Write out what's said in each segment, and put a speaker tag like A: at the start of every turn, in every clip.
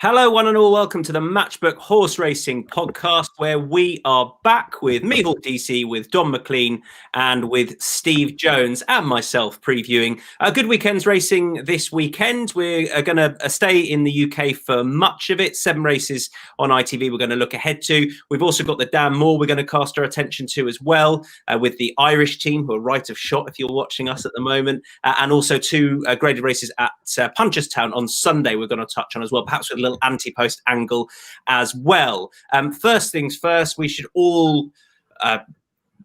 A: Hello, one and all. Welcome to the Matchbook Horse Racing Podcast, where we are back with Micheál, Deasy, with Donn McClean, and with Steve Jones and myself previewing a good weekend's racing this weekend. We're going to stay in the UK for much of it. 7 races on ITV we're going to look ahead to. We've also got the Dan Moore we're going to cast our attention to as well, with the Irish team, who are right of shot if you're watching us at the moment, and also 2 graded races at Punchestown on Sunday we're going to touch on as well, perhaps with a little anti-post angle as well. First things first, we should all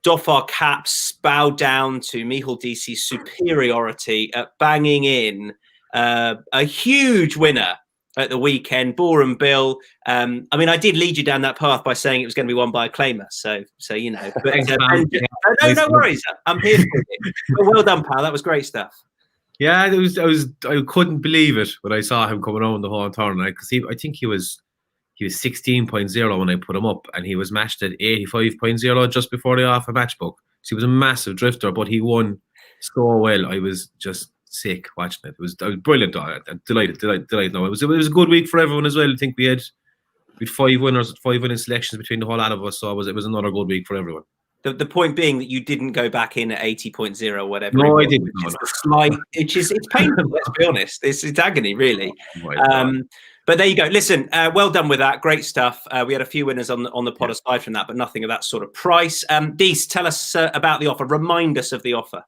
A: doff our caps, bow down to Micheál Deasy's superiority at banging in a huge winner at the weekend, Moore and Bill. I mean, I did lead you down that path by saying it was going to be won by a claimer, so you know. But, no worries, I'm here for it. Well done, pal. That was great stuff.
B: Yeah, I couldn't believe it when I saw him coming on the whole tournament, because I think he was 16.0 when I put him up, and he was matched at 85.0 just before the off a Matchbook. So he was a massive drifter, but he won so well. I was just sick watching it. I was brilliant. Delighted. No, it was a good week for everyone as well. I think we had 5 winners, 5 winning selections between the whole lot of us. So it was another good week for everyone.
A: The point being that you didn't go back in at 80.0 or whatever.
B: No, I didn't.
A: It's painful, let's be honest. It's agony, really. But there you go. Listen, well done with that. Great stuff. We had a few winners on the pod aside from that, but nothing of that sort of price. Dees, tell us about the offer. Remind us of the offer.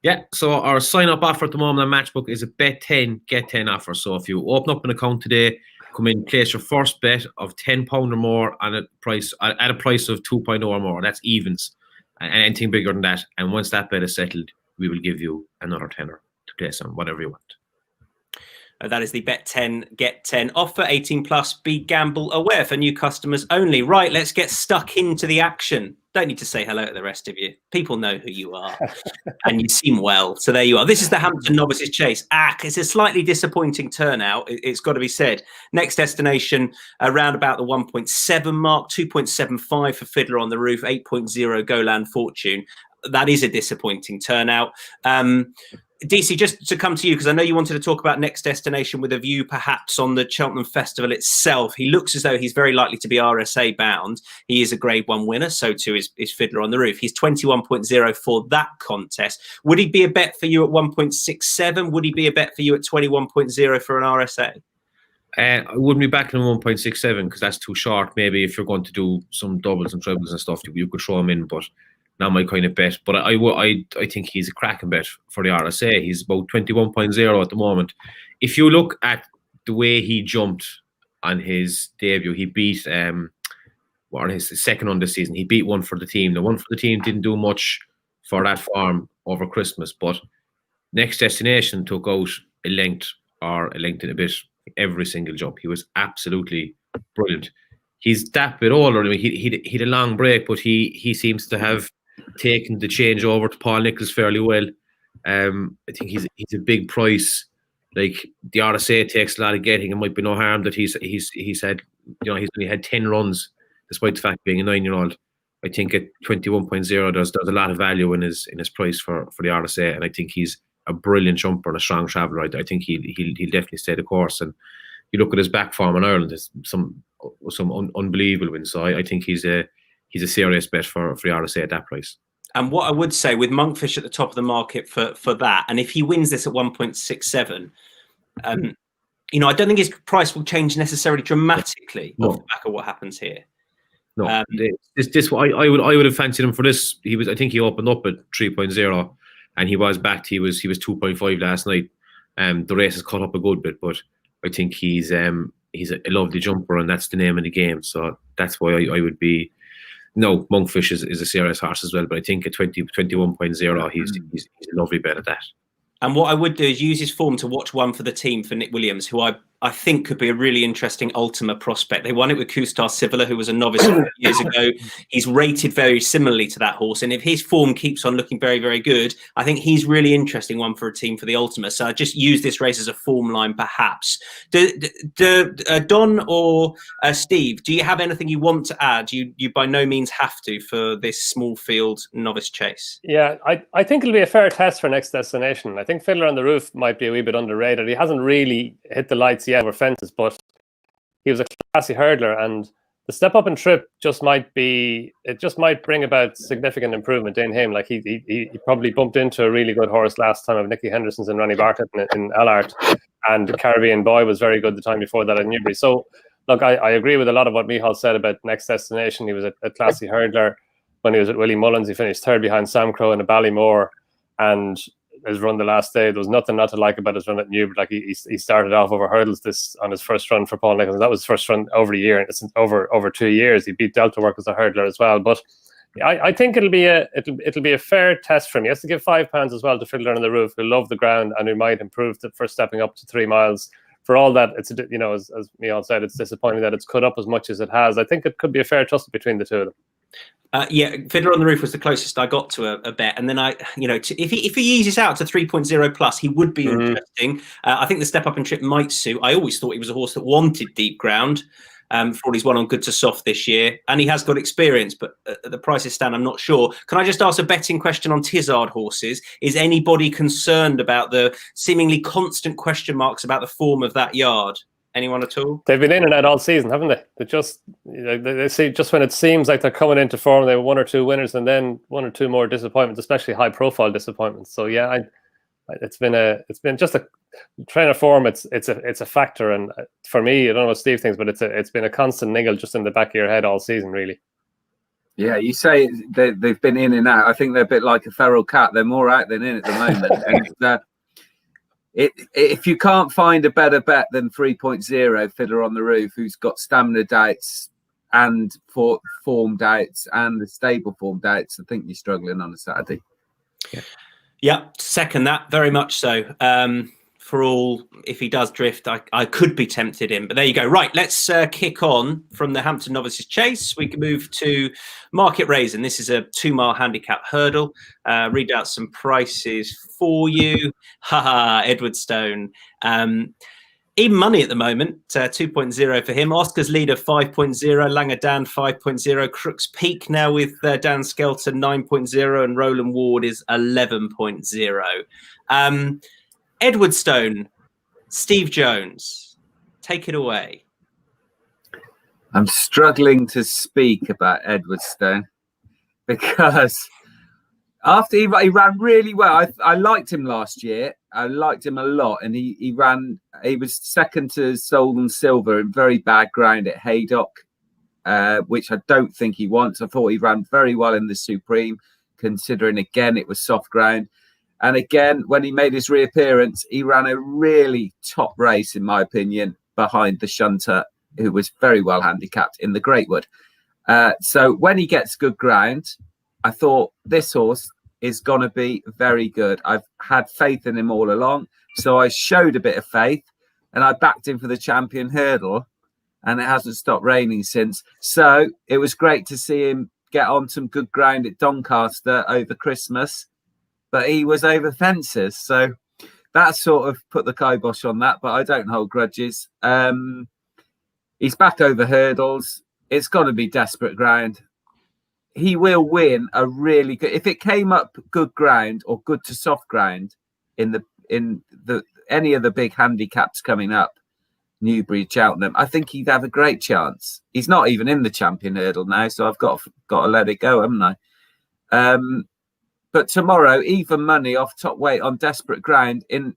B: Yeah, so our sign-up offer at the moment on Matchbook is a bet 10, get 10 offer. So if you open up an account today, come in, place your first bet of £10 or more at a price of 2.0 or more. That's evens, and anything bigger than that. And once that bet is settled, we will give you another tenner to place on whatever you want.
A: That is the bet 10, get 10 offer. 18 plus, be gamble aware for new customers only. Right, let's get stuck into the action. Don't need to say hello to the rest of you. People know who you are, and you seem well. So there you are. This is the Hampton Novices Chase. It's a slightly disappointing turnout. It's got to be said. Next destination around about the 1.7 mark, 2.75 for Fiddler on the Roof, 8.0 Goland Fortune. That is a disappointing turnout. Deasy, just to come to you, because I know you wanted to talk about next destination with a view perhaps on the Cheltenham Festival itself. He looks as though he's very likely to be RSA bound. He is a Grade 1 winner, so too is Fiddler on the Roof. He's 21.0 for that contest. Would he be a bet for you at 1.67? Would he be a bet for you at 21.0 for an RSA?
B: I wouldn't be backing him 1.67 because that's too short. Maybe if you're going to do some doubles and trebles and stuff, you could throw him in, but not my kind of bet. But I think he's a cracking bet for the RSA. He's about 21.0 at the moment. If you look at the way he jumped on his debut, he beat or his second on the season, he beat One for the Team. The One for the Team didn't do much for that farm over Christmas, but Next Destination took out a length and a bit every single jump. He was absolutely brilliant. He's that bit older. I mean, he had a long break, but he seems to have taken the change over to Paul Nicholls fairly well. I think he's a big price. Like the RSA takes a lot of getting. It might be no harm that he's had, he's only had 10 runs despite the fact being a 9-year-old. I think at 21.0 there's a lot of value in his price for the RSA, and I think he's a brilliant jumper and a strong traveller. I think he'll definitely stay the course. And you look at his back form in Ireland, there's some unbelievable wins. So I think he's a serious bet for the RSA at that price.
A: And what I would say with Monkfish at the top of the market for that, and if he wins this at 1.67, I don't think his price will change necessarily dramatically off the back of what happens here.
B: No, I would have fancied him for this. I think he opened up at 3.0, and he was backed. He was 2.5 last night. The race has caught up a good bit, but I think he's a lovely jumper, and that's the name of the game. So that's why I would be. No, Monkfish is a serious horse as well, but I think at 21.0, he's a lovely bet at that.
A: And what I would do is use his form to watch One for the Team for Nick Williams, who I think could be a really interesting Ultima prospect. They won it with Kustar Sivila, who was a novice years ago. He's rated very similarly to that horse. And if his form keeps on looking very, very good, I think he's really interesting One for a Team for the Ultima. So I just use this race as a form line, perhaps. Don or Steve, do you have anything you want to add? You by no means have to for this small field novice chase.
C: Yeah, I think it'll be a fair test for Next Destination. I think Fiddler on the Roof might be a wee bit underrated. He hasn't really hit the lights yet over fences, but he was a classy hurdler, and the step up and trip just might bring about significant improvement in him. Like he probably bumped into a really good horse last time of Nicky Henderson's and Ronnie Bartlett in Allard, and Caribbean Boy was very good the time before that at Newbury. So look, I agree with a lot of what Micheál said about Next Destination. He was a classy hurdler. When he was at Willie Mullins, he finished third behind Sam Crow in the Ballymore, and his run the last day, there was nothing not to like about his run at Newbury. Like he started off over hurdles on his first run for Paul Nichols. That was his first run over a year, and it's over 2 years. He beat Delta Work as a hurdler as well. But I think it'll be a fair test for him. He has to give £5 as well to Fiddler on the Roof, who love the ground and who might improve for stepping up to 3 miles. For all that, it's as Micheál said, it's disappointing that it's cut up as much as it has. I think it could be a fair tussle between the two of them.
A: Fiddler on the Roof was the closest I got to a bet, and then if he eases out to 3.0 plus, he would be interesting. I think the step up and trip might suit. I always thought he was a horse that wanted deep ground. For all he's won on good to soft this year, and he has got experience, but at the prices stand, I'm not sure. Can I just ask a betting question on Tizard horses? Is anybody concerned about the seemingly constant question marks about the form of that yard? Anyone at all?
C: They've been in and out all season, haven't they? They see just when it seems like they're coming into form, they have 1 or 2 winners, and then 1 or 2 more disappointments, especially high-profile disappointments. So yeah, it's been just a trainer form. It's a factor, and for me, I don't know what Steve thinks, but it's been a constant niggle just in the back of your head all season, really.
D: Yeah, you say they've been in and out. I think they're a bit like a feral cat. They're more out than in at the moment. And if you can't find a better bet than 3.0 Fiddler on the Roof, who's got stamina doubts and form doubts and the stable form doubts, I think you're struggling on a Saturday.
A: Yeah, second that very much so. For all, if he does drift, I could be tempted in, but there you go. Right, let's kick on from the Hampton Novices Chase. We can move to Market Rasen. This is a 2-mile handicap hurdle. Read out some prices for you. Edwardstone. Even money at the moment, 2.0 for him. Oscar's leader, 5.0. Langer Dan, 5.0. Crooks Peak now with Dan Skelton, 9.0. And Roland Ward is 11.0. Edwardstone, Steve Jones, take it away.
D: I'm struggling to speak about Edwardstone because after he ran really well. I liked him last year. I liked him a lot, and he was second to Solden Silver in very bad ground at Haydock, which I don't think he wants. I thought he ran very well in the Supreme, considering again it was soft ground. And again, when he made his reappearance, he ran a really top race, in my opinion, behind the shunter, who was very well handicapped in the Greatwood. So when he gets good ground, I thought this horse is going to be very good. I've had faith in him all along. So I showed a bit of faith and I backed him for the champion hurdle, and it hasn't stopped raining since. So it was great to see him get on some good ground at Doncaster over Christmas. But he was over fences, so that sort of put the kibosh on that. But I don't hold grudges. He's back over hurdles. It's got to be desperate ground. He will win a really good. If it came up good ground or good to soft ground in the any of the big handicaps coming up, Newbury, Cheltenham, I think he'd have a great chance. He's not even in the champion hurdle now, so I've got to let it go, haven't I? But tomorrow, even money off top weight on desperate ground in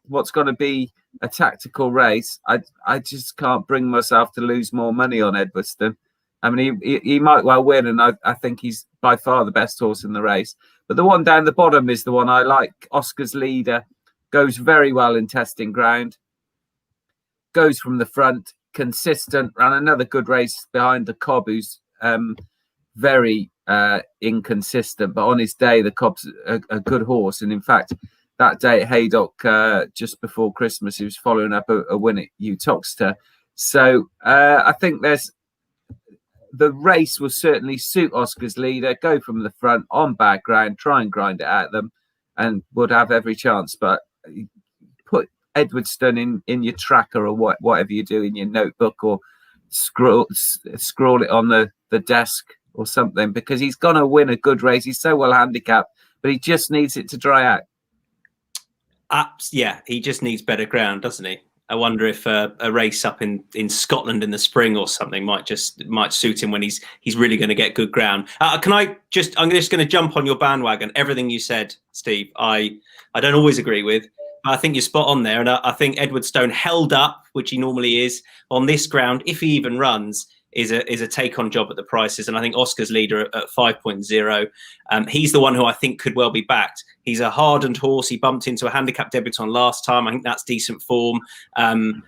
D: what's going to be a tactical race. I just can't bring myself to lose more money on Edwardstone. I mean, he might well win, and I think he's by far the best horse in the race. But the one down the bottom is the one I like. Oscar's leader goes very well in testing ground. Goes from the front, consistent, ran another good race behind the Cobb, who's very inconsistent, but on his day the Cobb's a good horse. And in fact, that day at Haydock, just before Christmas, he was following up a win at Utoxeter. So I think the race will certainly suit Oscar's leader. Go from the front on bad ground, try and grind it at them, and would have every chance. But put Edwardstone in your tracker or whatever you do in your notebook, or scroll it on the desk or something, because he's going to win a good race. He's so well handicapped, but he just needs it to dry out.
A: Yeah, he just needs better ground, doesn't he? I wonder if a race up in Scotland in the spring or something might suit him when he's really going to get good ground. I'm just going to jump on your bandwagon. Everything you said, Steve, I don't always agree with. I think you're spot on there, and I think Edwardstone held up, which he normally is on this ground. If he even runs, is a take-on job at the prices, and I think Oscar's leader at 5.0. He's the one who I think could well be backed. He's a hardened horse. He bumped into a handicap debutant last time. I think that's decent form, and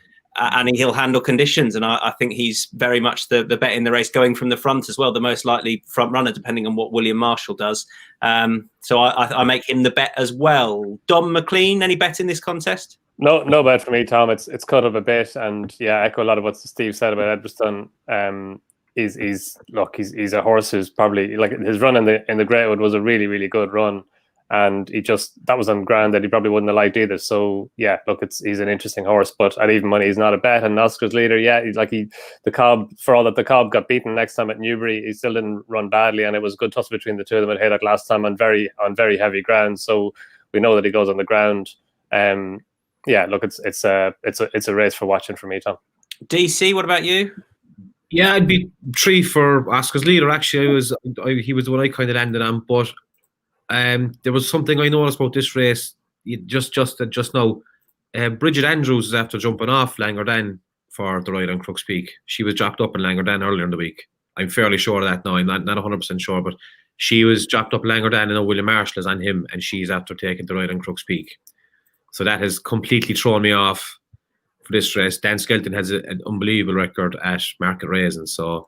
A: he'll handle conditions. And I think he's very much the bet in the race, going from the front as well, the most likely front runner, depending on what William Marshall does. So I make him the bet as well. Donn McClean, any bet in this contest?
C: No bet for me, Tom. It's cut up a bit, and yeah, I echo a lot of what Steve said about Edwardstone. He's a horse who's probably, like, his run in the Greatwood was a really, really good run, and that was on ground that he probably wouldn't have liked either. So yeah, look, he's an interesting horse, but at even money, he's not a bet. And Oscar's leader, yeah, the Cobb, for all that the Cobb got beaten next time at Newbury, he still didn't run badly, and it was a good tussle between the two of them at Haydock last time on very heavy ground. So we know that he goes on the ground. Yeah, look, it's a race for watching for me, Tom. DC,
A: what about you?
B: Yeah, I'd be 3 for Oscar's leader. Actually, he was the one I kind of landed on, but there was something I noticed about this race just now. Bridget Andrews is after jumping off Langardin for the ride on Crooks Peak. She was dropped up in Langardin earlier in the week. I'm fairly sure of that now. I'm not 100% sure, but she was dropped up Langardin, and William Marshall is on him, and she's after taking the ride on Crooks Peak. So that has completely thrown me off for this race. Dan Skelton has an unbelievable record at Market Rasen, so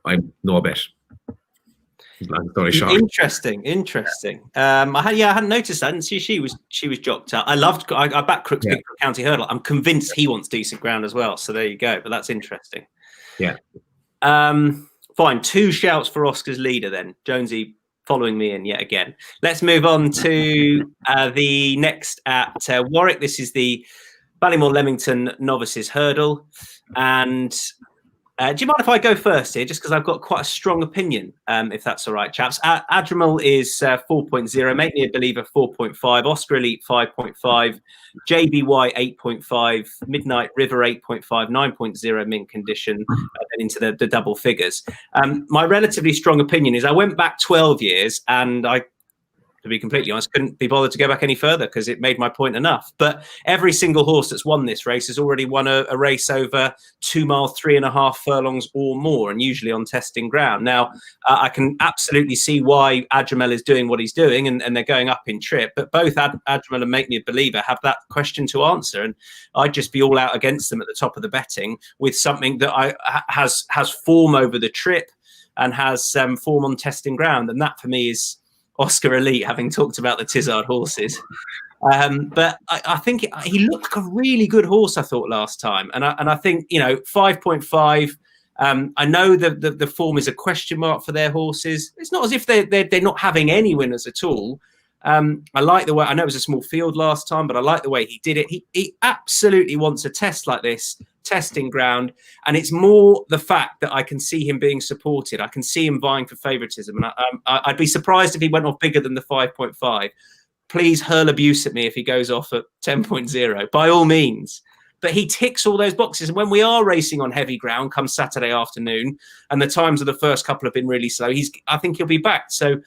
B: I'm no bet. Long story short.
A: Interesting. I hadn't noticed that. I didn't see she was jocked out. I backed Crooks Peak for County Hurdle. I'm convinced he wants decent ground as well. So there you go. But that's interesting.
B: Yeah.
A: Fine. 2 shouts for Oscar's leader then. Jonesy following me in yet again. Let's move on to the next at Warwick. This is the Ballymore Leamington Novices Hurdle. And do you mind if I go first here, just because I've got quite a strong opinion, if that's all right, chaps? Admiral is 4.0, Make Me a Believer 4.5, Oscar Elite 5.5, JBY 8.5, Midnight River 8.5, 9.0 mint condition, then into the double figures. My relatively strong opinion is I went back 12 years, and to be completely honest, couldn't be bothered to go back any further because it made my point enough. But every single horse that's won this race has already won a race over 2 miles, 3.5 furlongs or more, and usually on testing ground. Now, I can absolutely see why Adramel is doing what he's doing, and they're going up in trip. But both Adramel and Make Me a Believer have that question to answer, and I'd just be all out against them at the top of the betting with something that has form over the trip and has form on testing ground, and that for me is Oscar Elite, having talked about the Tizard horses. But I think he looked like a really good horse, I thought, last time. And I think, 5.5, I know the form is a question mark for their horses. It's not as if they're not having any winners at all. I like the way, I know it was a small field last time, but I like the way he did it. He absolutely wants a test like this, testing ground, and it's more the fact that I can see him being supported. I can see him vying for favouritism, and I'd be surprised if he went off bigger than the 5.5. Please hurl abuse at me if he goes off at 10.0, by all means. But he ticks all those boxes. And when we are racing on heavy ground come Saturday afternoon, and the times of the first couple have been really slow, I think he'll be backed. So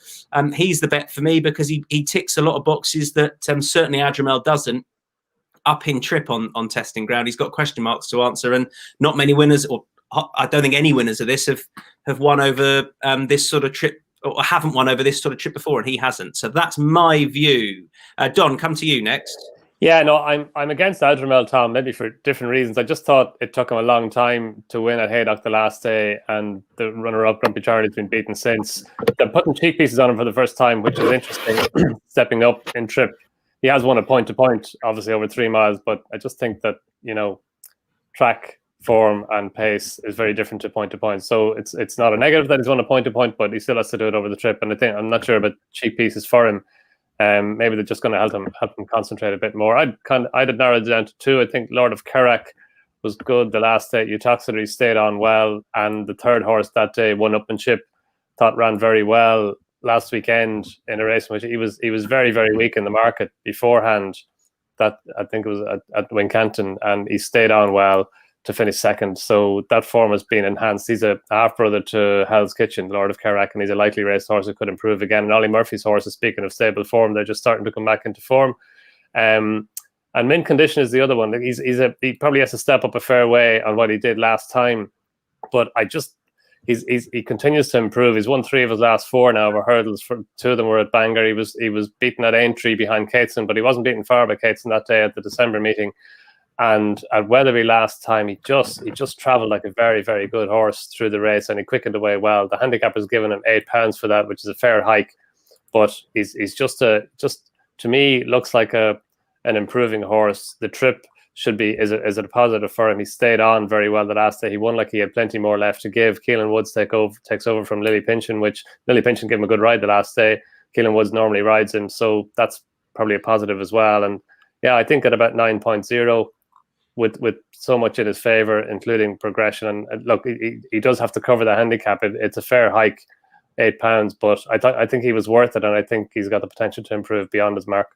A: he's the bet for me because he ticks a lot of boxes that certainly Adramel doesn't. Up in trip on testing ground, he's got question marks to answer, and not many winners, or I don't think any winners of this have won over this sort of trip, or haven't won over this sort of trip before, and he hasn't. So that's my view. Don, come to you next.
C: Yeah, no, I'm against Adramel, Tom, maybe for different reasons. I just thought it took him a long time to win at Haydock the last day, and the runner-up, Grumpy Charlie's been beaten since. They're putting cheek pieces on him for the first time, which is interesting, stepping up in trip. He has won a point-to-point, obviously, over 3 miles, but I just think that, track, form, and pace is very different to point-to-point. So it's not a negative that he's won a point-to-point, but he still has to do it over the trip. And I'm not sure about cheek pieces for him. Maybe they're just going to help him concentrate a bit more. I'd have narrowed it down to 2. I think Lord of Kerrak was good the last day. Utaxeter stayed on well, and the third horse that day, One Up and Chip, thought ran very well last weekend in a race in which he was very, very weak in the market beforehand. that I think it was at Wincanton, and he stayed on well to finish second. So that form has been enhanced. He's a half brother to Hell's Kitchen, Lord of Carrack, and he's a likely racehorse who could improve again. And Ollie Murphy's horses, speaking of stable form, they're just starting to come back into form. And Mint Condition is the other one. He probably has to step up a fair way on what he did last time, but he continues to improve. He's won 3 of his last 4 now over hurdles. 2 of them were at Bangor. He was beaten at Aintree behind Cateson, but he wasn't beaten far by Cateson that day at the December meeting. And at Weatherby last time, he just travelled like a very, very good horse through the race, and he quickened away well. The handicap has given him £8 for that, which is a fair hike. But he's just to me looks like an improving horse. The trip is a positive for him. He stayed on very well the last day. He won like he had plenty more left to give. Keelan Woods takes over from Lily Pinchin, which Lily Pinchin gave him a good ride the last day. Keelan Woods normally rides him, so that's probably a positive as well. And yeah, I think at about 9.0. With so much in his favour, including progression, and look, he does have to cover the handicap. It's a fair hike, £8, but I think he was worth it, and I think he's got the potential to improve beyond his mark.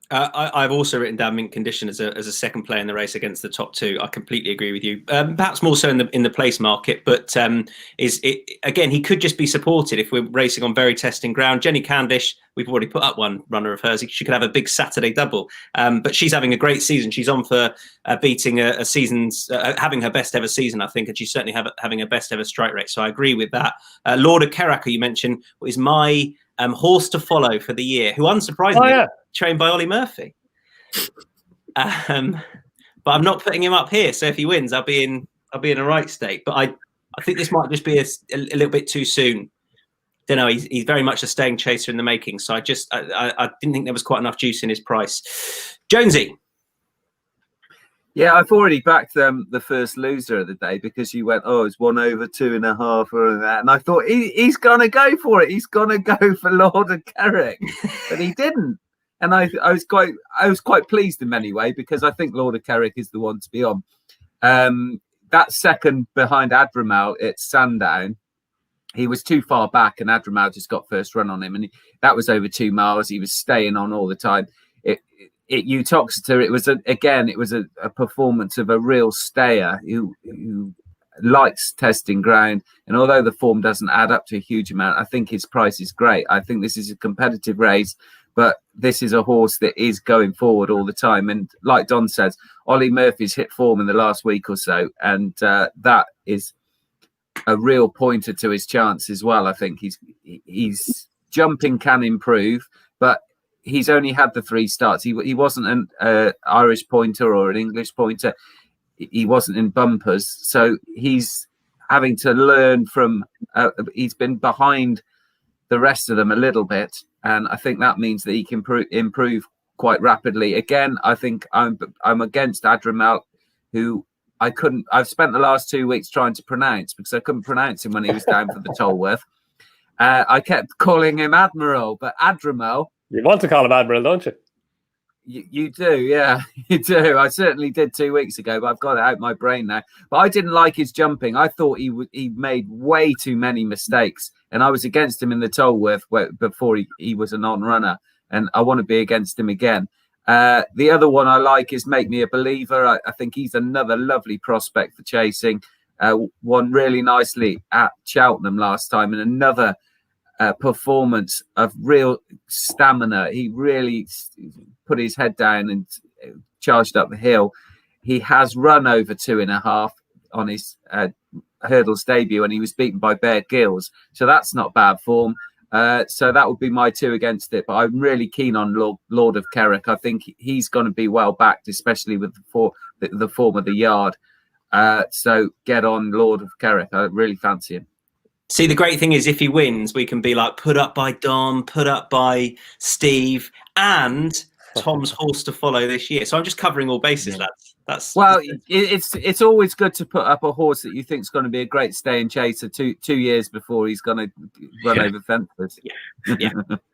A: I've also written down Mint Condition as a second player in the race against the top 2. I completely agree with you. Perhaps more so in the place market, but again, he could just be supported if we're racing on very testing ground. Jenny Candish, we've already put up one runner of hers. She could have a big Saturday double, but she's having a great season. She's on for beating a season's, having her best ever season, I think, and she's certainly having her best ever strike rate. So I agree with that. Lord of Carrack, who you mentioned, is my horse to follow for the year, who unsurprisingly trained by Ollie Murphy. But I'm not putting him up here. So if he wins, I'll be in a right state. But I think this might just be a little bit too soon. Don't know. He's very much a staying chaser in the making. So I didn't think there was quite enough juice in his price. Jonesy.
D: Yeah, I've already backed the first loser of the day because you went, it's 1 over 2.5 or that, and I thought he's gonna go for it. He's gonna go for Lord of Carrack, but he didn't. And I was quite pleased in many ways because I think Lord of Carrack is the one to be on. That second behind Adrimal at Sandown, he was too far back, and Adrimal just got first run on him, and that was over 2 miles. He was staying on all the time. Utoxeter, it was a performance of a real stayer who likes testing ground, and although the form doesn't add up to a huge amount, I think his price is great. I think this is a competitive race, but this is a horse that is going forward all the time. And like Don says, Ollie Murphy's hit form in the last week or so, and that is a real pointer to his chance as well. I think he's jumping can improve, but he's only had the 3 starts. He wasn't an Irish pointer or an English pointer. He wasn't in bumpers, so he's having to learn from. He's been behind the rest of them a little bit, and I think that means that he can improve quite rapidly. Again, I think I'm against Adrimal, who I've spent the last 2 weeks trying to pronounce because I couldn't pronounce him when he was down for the Tolworth. I kept calling him Admiral, but Adrimal.
C: You want to call him Admiral, don't you?
D: You do, yeah, you do. I certainly did 2 weeks ago, but I've got it out of my brain now. But I didn't like his jumping. I thought he made way too many mistakes, and I was against him in the Tolworth before he was a non-runner, and I want to be against him again. The other one I like is Make Me a Believer. I think he's another lovely prospect for chasing. Won really nicely at Cheltenham last time, and another performance of real stamina. He really put his head down and charged up the hill. He has run over 2.5 on his hurdles debut, and he was beaten by Bear Gills, so that's not bad form. So that would be my 2 against it, but I'm really keen on Lord of Carrack. I think he's going to be well backed, especially with the form of the yard. So get on Lord of Carrack. I really fancy him.
A: See, the great thing is if he wins, we can be like put up by Dom, put up by Steve, and Tom's horse to follow this year. So I'm just covering all bases, lads.
D: It's always good to put up a horse that you think is going to be a great staying chaser 2 years before he's going to run over fences.
A: Yeah,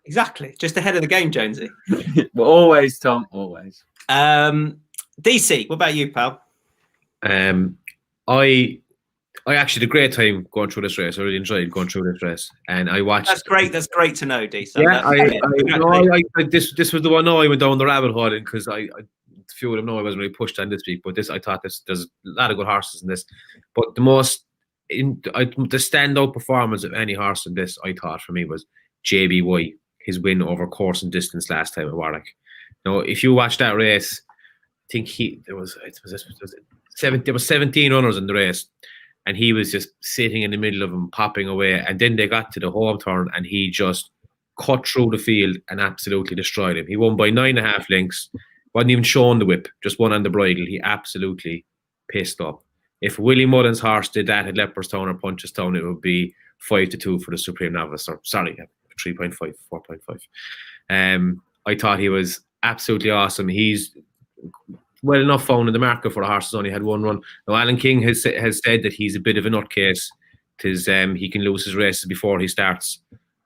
A: exactly. Just ahead of the game, Jonesy.
D: Well, always, Tom, always.
A: DC, what about you, pal?
B: I actually had a great time going through this race. I really enjoyed going through this race, and I watched.
A: That's great. That's great to know, DC.
B: Yeah, this was the one I went down the rabbit hole in because few of them know I wasn't really pushed on this week, but I thought there's a lot of good horses in this. But the standout performance of any horse in this, I thought, for me, was JBY, his win over course and distance last time at Warwick. Now, if you watch that race, I think there was 17 runners in the race, and he was just sitting in the middle of them, popping away. And then they got to the home turn, and he just cut through the field and absolutely destroyed him. He won by 9.5 lengths. Wasn't even showing the whip, just won on the bridle. He absolutely pissed up. If Willie Mullen's horse did that at Leopardstown or Punchestown, it would be 5-2 for the Supreme Novice. Or, sorry, 3.5, 4.5. I thought he was absolutely awesome. He's well enough found in the market for the horses. Only had one run. Now, Alan King has said that he's a bit of a nutcase. He can lose his races before he starts.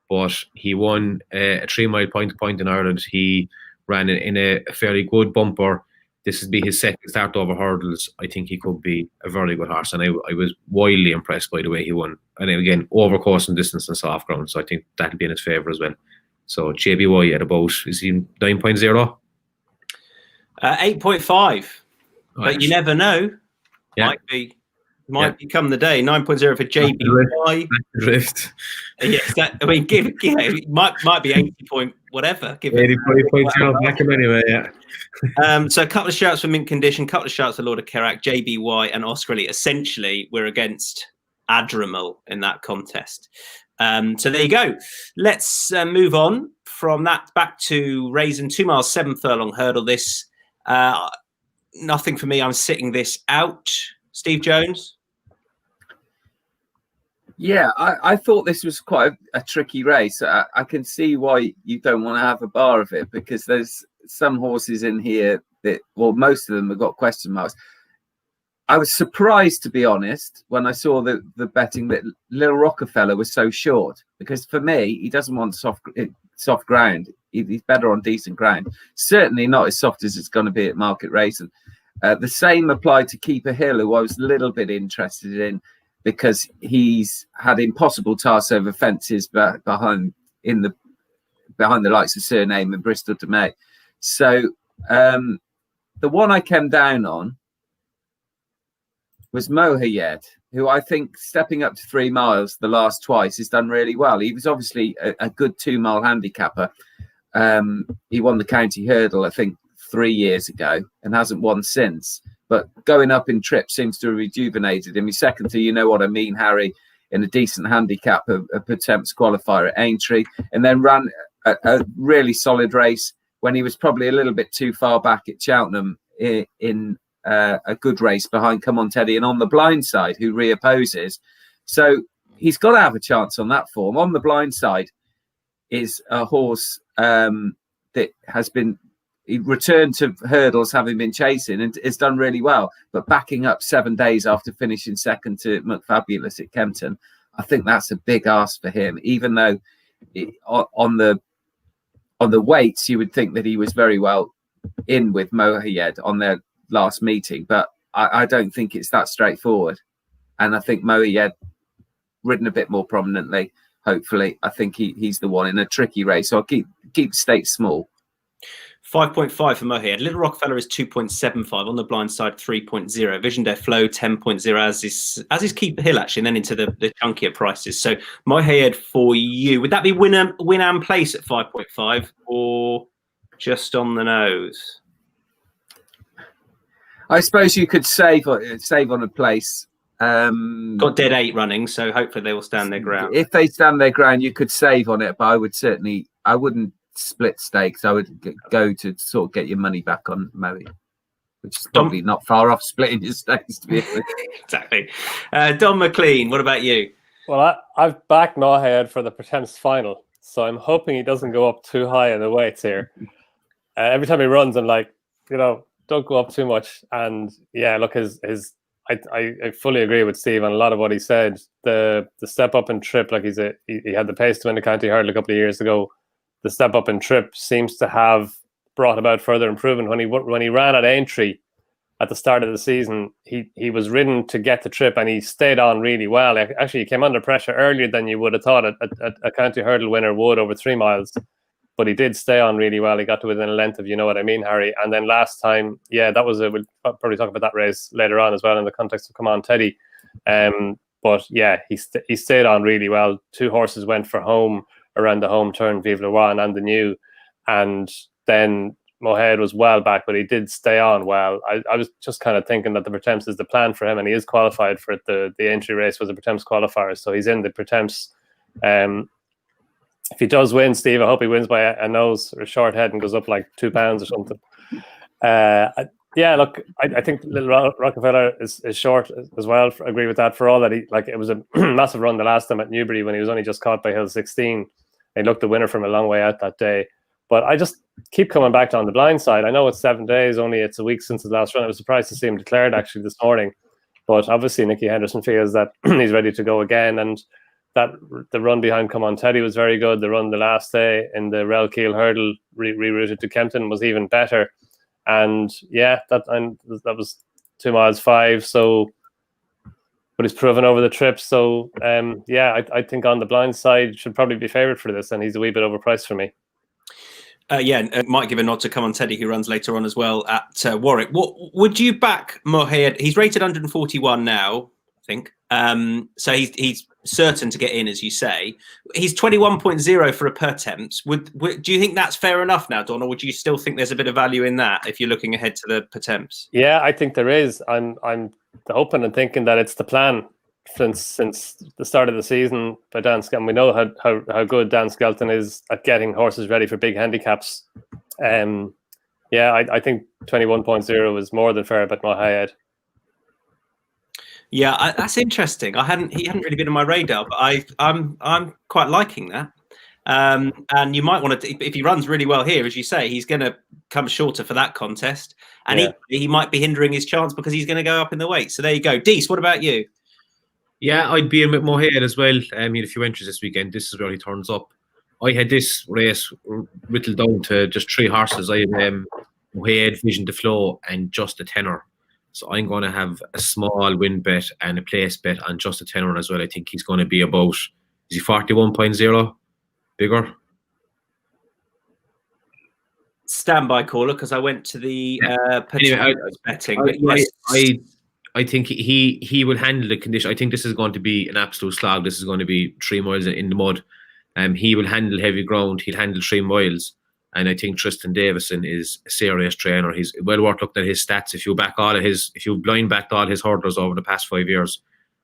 B: But he won a 3 mile point to point in Ireland. He ran in a fairly good bumper. This would be his second start over hurdles. I think he could be a very good horse, and I was wildly impressed by the way he won. And then again, over course and distance and soft ground, so I think that'll be in his favour as well. So JBY at about, is he 9.0?
A: 8.5. But you never know.
B: Yeah.
A: Might become the day. 9.0 for JBY.
B: Drift.
A: Yes, give it might be 80 point whatever. Give it
B: 80.0 back him anyway. Yeah.
A: So a couple of shouts for Mint Condition, a couple of shouts for Lord of Kerak, JBY, and Oscar Elite. Essentially, we're against Adrimal in that contest. So there you go. Let's move on from that back to Rasen. 2 miles, 7 furlong hurdle. This nothing for me. I'm sitting this out. Steve Jones.
D: Yeah, I thought this was quite a tricky race. I can see why you don't want to have a bar of it, because there's some horses in here that, well, most of them have got question marks. I was surprised, to be honest, when I saw the betting that Little Rockefeller was so short, because for me, he doesn't want soft ground. He's better on decent ground. Certainly not as soft as it's going to be at Market Racing. The same applied to Keeper Hill, who I was a little bit interested in, because he's had impossible tasks over fences behind the likes of Surname and Bristol de May. So the one I came down on was Mohayyed, who I think stepping up to 3 miles the last twice has done really well. He was obviously a good 2 mile handicapper. He won the county hurdle, I think, 3 years ago and hasn't won since. But going up in trip seems to have rejuvenated him. He's second to, you know what I mean, Harry, in a decent handicap, a Pertemps qualifier at Aintree, and then ran a really solid race when he was probably a little bit too far back at Cheltenham in a good race behind Come On Teddy and On the Blind Side, who reopposes. So he's got to have a chance on that form. On the Blind Side is a horse that has been... He returned to hurdles, having been chasing, and has done really well. But backing up 7 days after finishing second to McFabulous at Kempton, I think that's a big ask for him. Even though on the weights, you would think that he was very well in with Mohayyed on their last meeting, but I don't think it's that straightforward. And I think Mohayyed, ridden a bit more prominently, hopefully, I think he's the one in a tricky race. So I'll keep stakes small.
A: 5.5 for Mohayyed. Little Rockefeller is 2.75. On the Blind Side, 3.0. Vision Day Flow, 10.0, as is Keeper Hill, actually, and then into the chunkier prices. So Mohayyed for you. Would that be win and place at 5.5 or just on the nose?
D: I suppose you could save on a place.
A: Got dead 8 running, so hopefully they will stand their ground.
D: If they stand their ground, you could save on it, but I wouldn't split stakes. I would go to sort of get your money back on Moe, which is probably not far off splitting your stakes, to be honest.
A: Exactly. Donn McClean, what about you?
C: Well, I've backed Mohayyed for the Pertemps final, so I'm hoping he doesn't go up too high in the weights here. Every time he runs, I'm like, don't go up too much. And yeah, look, I fully agree with Steve on a lot of what he said. The step up and trip, like he had the pace to win the county hurdle a couple of years ago. The step up and trip seems to have brought about further improvement. When he ran at Aintree at the start of the season, he was ridden to get the trip and he stayed on really well. Actually, he came under pressure earlier than you would have thought a county hurdle winner would over 3 miles. but he did stay on really well. He got to within a length of, you know what I mean, Harry. And then last time, that was we'll probably talk about that race later on as well in the context of Come On Teddy. But yeah, he stayed on really well. 2 horses went for home around the home turn, Vive le Roi and the New, and then Mohead was well back, but he did stay on well. I was just kind of thinking that the Pertemps is the plan for him, and he is qualified for it. The entry race was a Pertemps qualifier, so he's in the Pertemps. If he does win, Steve, I hope he wins by a nose or a short head and goes up like 2 pounds or something. Look, I think Little Rockefeller is short as well. I agree with that. For all that, it was a massive run the last time at Newbury when he was only just caught by Hill 16. He looked the winner from a long way out that day. But I just keep coming back to On the Blind Side. I know it's 7 days, only it's a week since his last run. I was surprised to see him declared actually this morning. But obviously Nicky Henderson feels that he's ready to go again. And that the run behind Come On Teddy was very good. The run the last day in the Rel Keel Hurdle rerouted to Kempton was even better. And that was 2 miles 5. So, but he's proven over the trip. So I think On the Blind Side should probably be favourite for this, and he's a wee bit overpriced for me.
A: Might give a nod to Come On Teddy, who runs later on as well at Warwick. What would you back Mohead? He's rated 141 now, I think. So he's certain to get in, as you say. He's 21.0 for a Pertemps. Do you think that's fair enough now, Don, or would you still think there's a bit of value in that if you're looking ahead to the Pertemps?
C: Yeah, I think there is. I'm hoping and thinking that it's the plan since the start of the season by Dan Skelton. We know how good Dan Skelton is at getting horses ready for big handicaps. I think 21.0 is more than fair about Mohead.
A: Yeah, that's interesting. He hadn't really been on my radar, but I'm quite liking that. And you might want to, if he runs really well here, as you say, he's going to come shorter for that contest, and he might be hindering his chance because he's going to go up in the weight. So there you go. Dease, what about you?
B: Yeah, I'd be in with Mohead as well. I mean, if you enters this weekend, this is where he turns up. I had this race whittled down to just 3 horses. I had Mohead, Vision to Flow, and Just a Tenor. So I'm going to have a small win bet and a place bet on Just a Tenor as well. I think he's going to be about, is he 41.0? Bigger?
A: Standby caller, because I went to the betting.
B: I think he will handle the condition. I think this is going to be an absolute slog. This is going to be 3 miles in the mud. He will handle heavy ground. He'll handle 3 miles. And I think Tristan Davison is a serious trainer. He's well worth looking at his stats. If you blind backed all his hurdlers over the past 5 years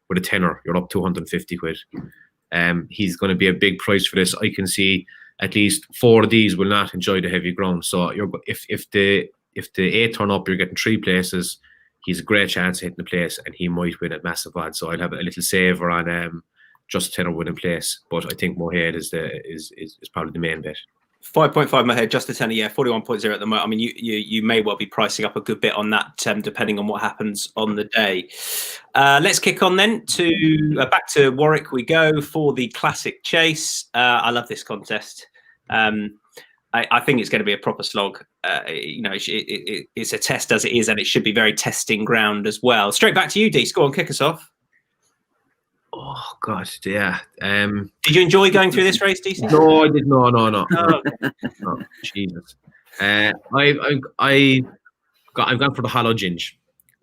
B: with a tenor, you're up 250 quid. He's going to be a big price for this. I can see at least 4 of these will not enjoy the heavy ground. So if the 8 turn up, you're getting 3 places. He's a great chance of hitting the place, and he might win at massive odds. So I'd have a little saver on just tenor winning place. But I think Mohead is probably the main bet.
A: 5.5 Mohead, just a tenor, 41.0 at the moment. I mean, you may well be pricing up a good bit on that, depending on what happens on the day. Let's kick on then to back to Warwick. We go for the Classic Chase. I love this contest. I think it's going to be a proper slog. It's a test as it is, and it should be very testing ground as well. Straight back to you, Dease. Go on, kick us off.
B: Oh God, yeah.
A: Did you enjoy going through this race, DC?
B: No, I did. No.
A: Oh.
B: No, Jesus. I've gone for the Hollow Ginge,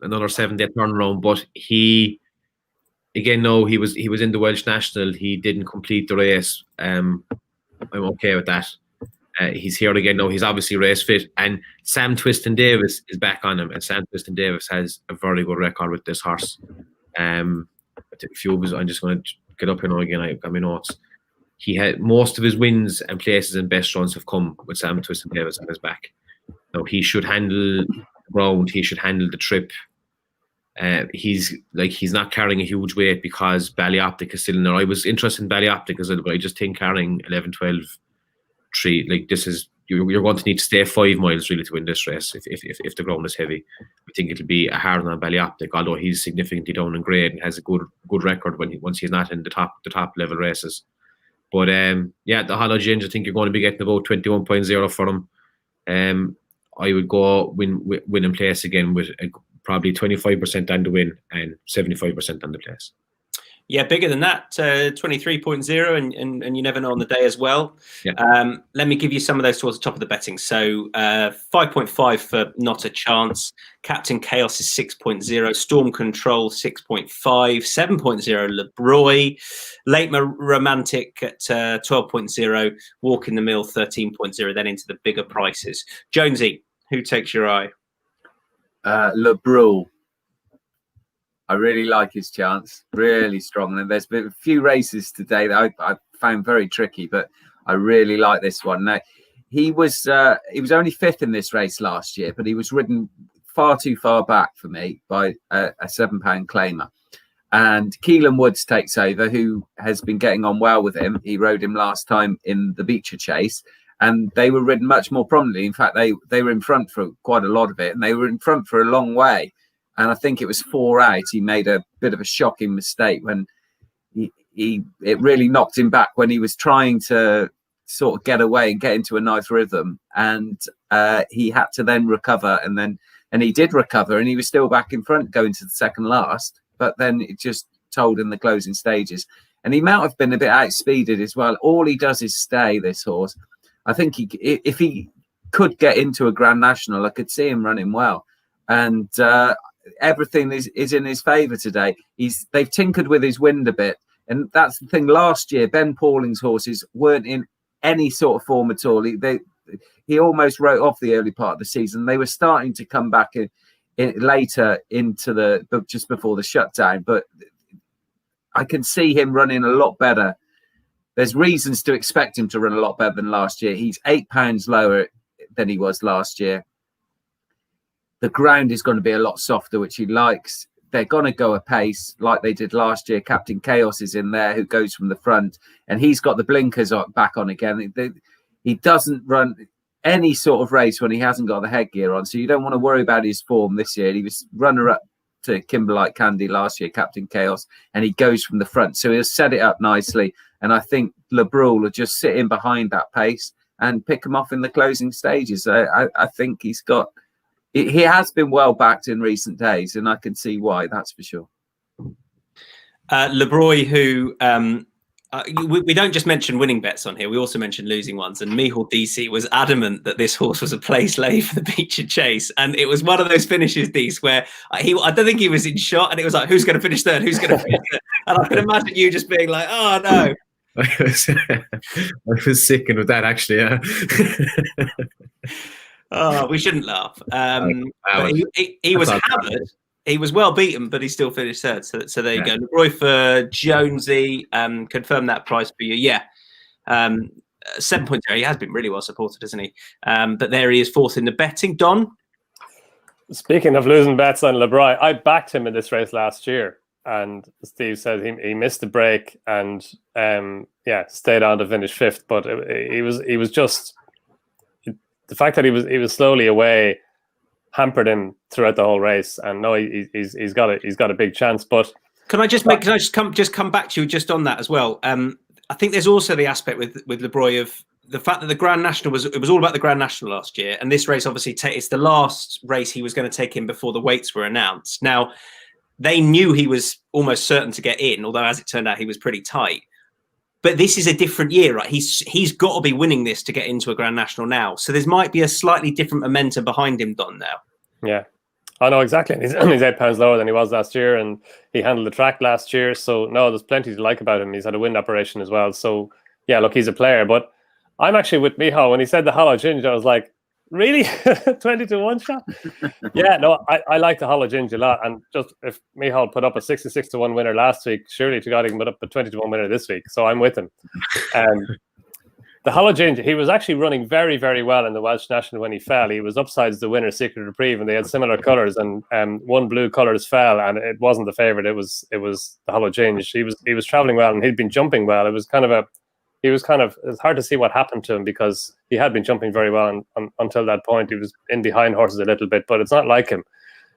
B: another 7-day turnaround. But he was in the Welsh National. He didn't complete the race. I'm okay with that. He's here again now. He's obviously race fit, and Sam Twiston Davis is back on him. And Sam Twiston Davis has a very good record with this horse. A few of his, I'm just going to get up here now again. I've got my notes. He had most of his wins and places and best runs have come with Sam Twiston Davis on his back. Now he should handle the ground. He should handle the trip. He's not carrying a huge weight because Ballyoptic is still in there. I was interested in Ballyoptic as well, but I just think carrying 11, 12, 3, like this is, you're going to need to stay 5 miles really to win this race if the ground is heavy. I think it'll be a hard on Ballyoptic, although he's significantly down in grade and has a good record once he's not in the top level races. But the Hollow Ginge, I think you're going to be getting about 21.0 for him. I would go win in place again with probably 25% on the win and 75% on the place.
A: Yeah, bigger than that, 23.0, and you never know on the day as well.
B: Yeah.
A: Let me give you some of those towards the top of the betting. So 5.5 for Not a Chance, Captain Chaos is 6.0, Storm Control 6.5, 7.0 LeBroy, Late Romantic at 12.0, Walk in the Mill 13.0, then into the bigger prices. Jonesy, who takes your eye?
D: LeBroy. I really like his chance, really strong. And there's been a few races today that I found very tricky, but I really like this one. Now, he was only fifth in this race last year, but he was ridden far too far back for me by a £7 claimer. And Keelan Woods takes over, who has been getting on well with him. He rode him last time in the Beecher Chase, and they were ridden much more prominently. In fact, they were in front for quite a lot of it, and they were in front for a long way. And I think it was 4 out. He made a bit of a shocking mistake when it really knocked him back when he was trying to sort of get away and get into a nice rhythm. And he had to then recover, and he did recover, and he was still back in front going to the second last. But then it just told in the closing stages. And he might have been a bit outspeeded as well. All he does is stay, this horse. I think if he could get into a Grand National, I could see him running well. And everything is in his favour today. They've tinkered with his wind a bit, and that's the thing. Last year, Ben Pauling's horses weren't in any sort of form at all. He almost wrote off the early part of the season. They were starting to come back in later into just before the shutdown, but I can see him running a lot better. There's reasons to expect him to run a lot better than last year. He's £8 lower than he was last year. The ground is going to be a lot softer, which he likes. They're going to go a pace like they did last year. Captain Chaos is in there, who goes from the front, and he's got the blinkers back on again. He doesn't run any sort of race when he hasn't got the headgear on, so you don't want to worry about his form this year. He was runner-up to Kimberlite Candy last year, Captain Chaos, and he goes from the front, so he'll set it up nicely. And I think LeBroy will just sit in behind that pace and pick him off in the closing stages. I think he has been well backed in recent days, and I can see why, that's for sure.
A: LeBroy, who we don't just mention winning bets on here, we also mention losing ones. And Micheál Deasy was adamant that this horse was a place lay for the Beecher Chase. And it was one of those finishes, Dease, where I don't think he was in shot, and it was like, who's going to finish third? Who's going to finish third? And I can imagine you just being like, oh, no.
B: I was sickened with that, actually. Yeah.
A: Oh, we shouldn't laugh. He was hammered. He was well beaten, but he still finished third. So there you go. LeBroy for Jonesy. Confirm that price for you. Yeah. 7.0. He has been really well supported, hasn't he? But there he is, fourth in the betting. Don?
C: Speaking of losing bets on LeBroy, I backed him in this race last year. And Steve said he missed the break and stayed on to finish fifth. But he was just the fact that he was slowly away hampered him throughout the whole race. And no, he's got a big chance. But
A: can I just come back to you just on that as well? I think there's also the aspect with LeBroy of the fact that the Grand National was all about the Grand National last year, and this race obviously it's the last race he was going to take in before the weights were announced. Now, they knew he was almost certain to get in, although as it turned out, he was pretty tight. But this is a different year, right? He's got to be winning this to get into a Grand National now. So there might be a slightly different momentum behind him, Don, now.
C: Yeah, I know exactly. He's £8 lower than he was last year, and he handled the track last year. So no, there's plenty to like about him. He's had a wind operation as well. So yeah, look, he's a player. But I'm actually with Micheál. When he said the Hollow Ginger, I was like, really? 20-1 shot? Yeah, no, I like the Hollow Ginger a lot. And just if Micheál put up a 66-1 winner last week, surely to God he can put up a 20-1 winner this week. So I'm with him. The Hollow Ginger, he was actually running very, very well in the Welsh National when he fell. He was upsides the winner, Secret Reprieve, and they had similar colours. And one blue colours fell, and it wasn't the favourite. It was the Hollow Ginger. He was travelling well, and he'd been jumping well. It was it's hard to see what happened to him because he had been jumping very well until that point. He was in behind horses a little bit, but it's not like him.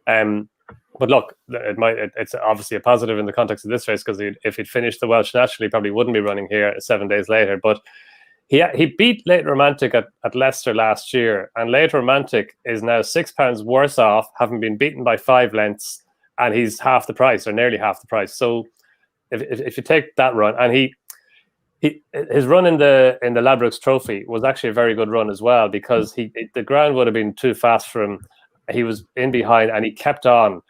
C: But look, it's obviously a positive in the context of this race because if he'd finished the Welsh National, he probably wouldn't be running here 7 days later. But he beat Late Romantic at Leicester last year, and Late Romantic is now £6 worse off, having been beaten by 5 lengths, and he's half the price or nearly half the price. So if you take that run, and his run in the Ladbrokes Trophy was actually a very good run as well, because the ground would have been too fast for him. He was in behind and he kept on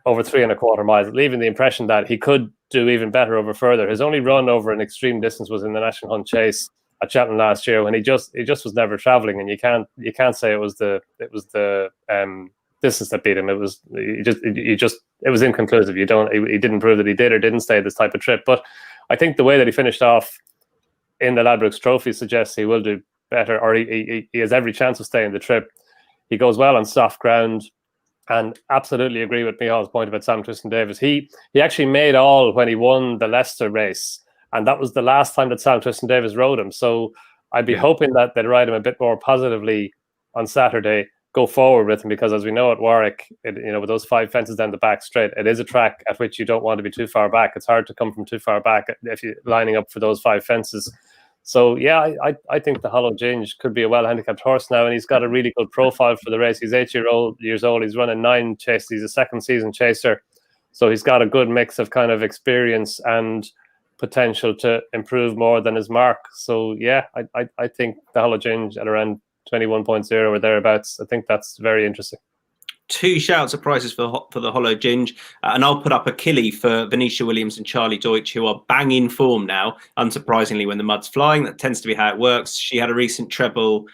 C: over 3.25 miles, leaving the impression that he could do even better over further. His only run over an extreme distance was in the National Hunt Chase at Cheltenham last year, when he just was never travelling, and you can't say it was the distance that beat him. It was inconclusive. He didn't prove that he did or didn't stay this type of trip. But I think the way that he finished off in the Ladbrokes Trophy suggests he will do better, or he has every chance of staying the trip. He goes well on soft ground, and absolutely agree with Micheál's point about Sam Twiston-Davies. He actually made all when he won the Leicester race, and that was the last time that Sam Twiston-Davies rode him. So I'd be hoping that they'd ride him a bit more positively on Saturday, go forward with him, because as we know at Warwick, with those 5 fences down the back straight, it is a track at which you don't want to be too far back. It's hard to come from too far back if you're lining up for those 5 fences. So yeah, I think the Hollow Ginge could be a well-handicapped horse now, and he's got a really good profile for the race. He's 8 years old. He's running 9 chases. He's a second season chaser, so he's got a good mix of kind of experience and potential to improve more than his mark. So yeah, I think the Hollow Ginge at around 21.0 or thereabouts, I think that's very interesting.
A: 2 shouts of prices for the Hollow Ginge, and I'll put up a killie for Venetia Williams and Charlie Deutsch, who are bang in form now, unsurprisingly, when the mud's flying. That tends to be how it works. She had a recent treble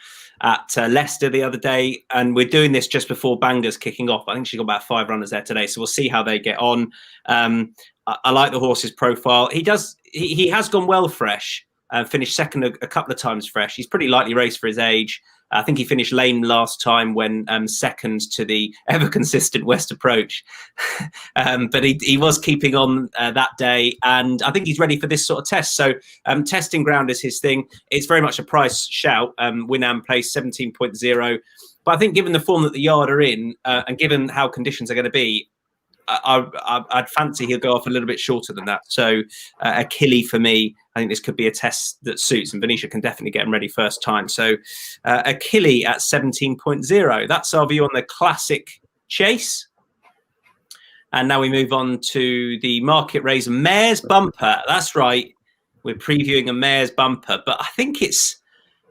A: at Leicester the other day, and we're doing this just before Bangor's kicking off. I think she got about 5 runners there today, so we'll see how they get on. I like the horse's profile. He has gone well fresh, finished second a couple of times fresh. He's pretty lightly raced for his age. I think he finished lame last time when second to the ever consistent West Approach. But he was keeping on that day, and I think he's ready for this sort of test. So testing ground is his thing. It's very much a price shout. Winam place 17.0. But I think given the form that the yard are in, and given how conditions are going to be, I'd fancy he'll go off a little bit shorter than that. So a killie for me. I think this could be a test that suits, and Venetia can definitely get him ready first time. So a killie at 17.0. That's our view on the classic chase. And now we move on to the market race mare's bumper. That's right. We're previewing a mare's bumper, but I think it's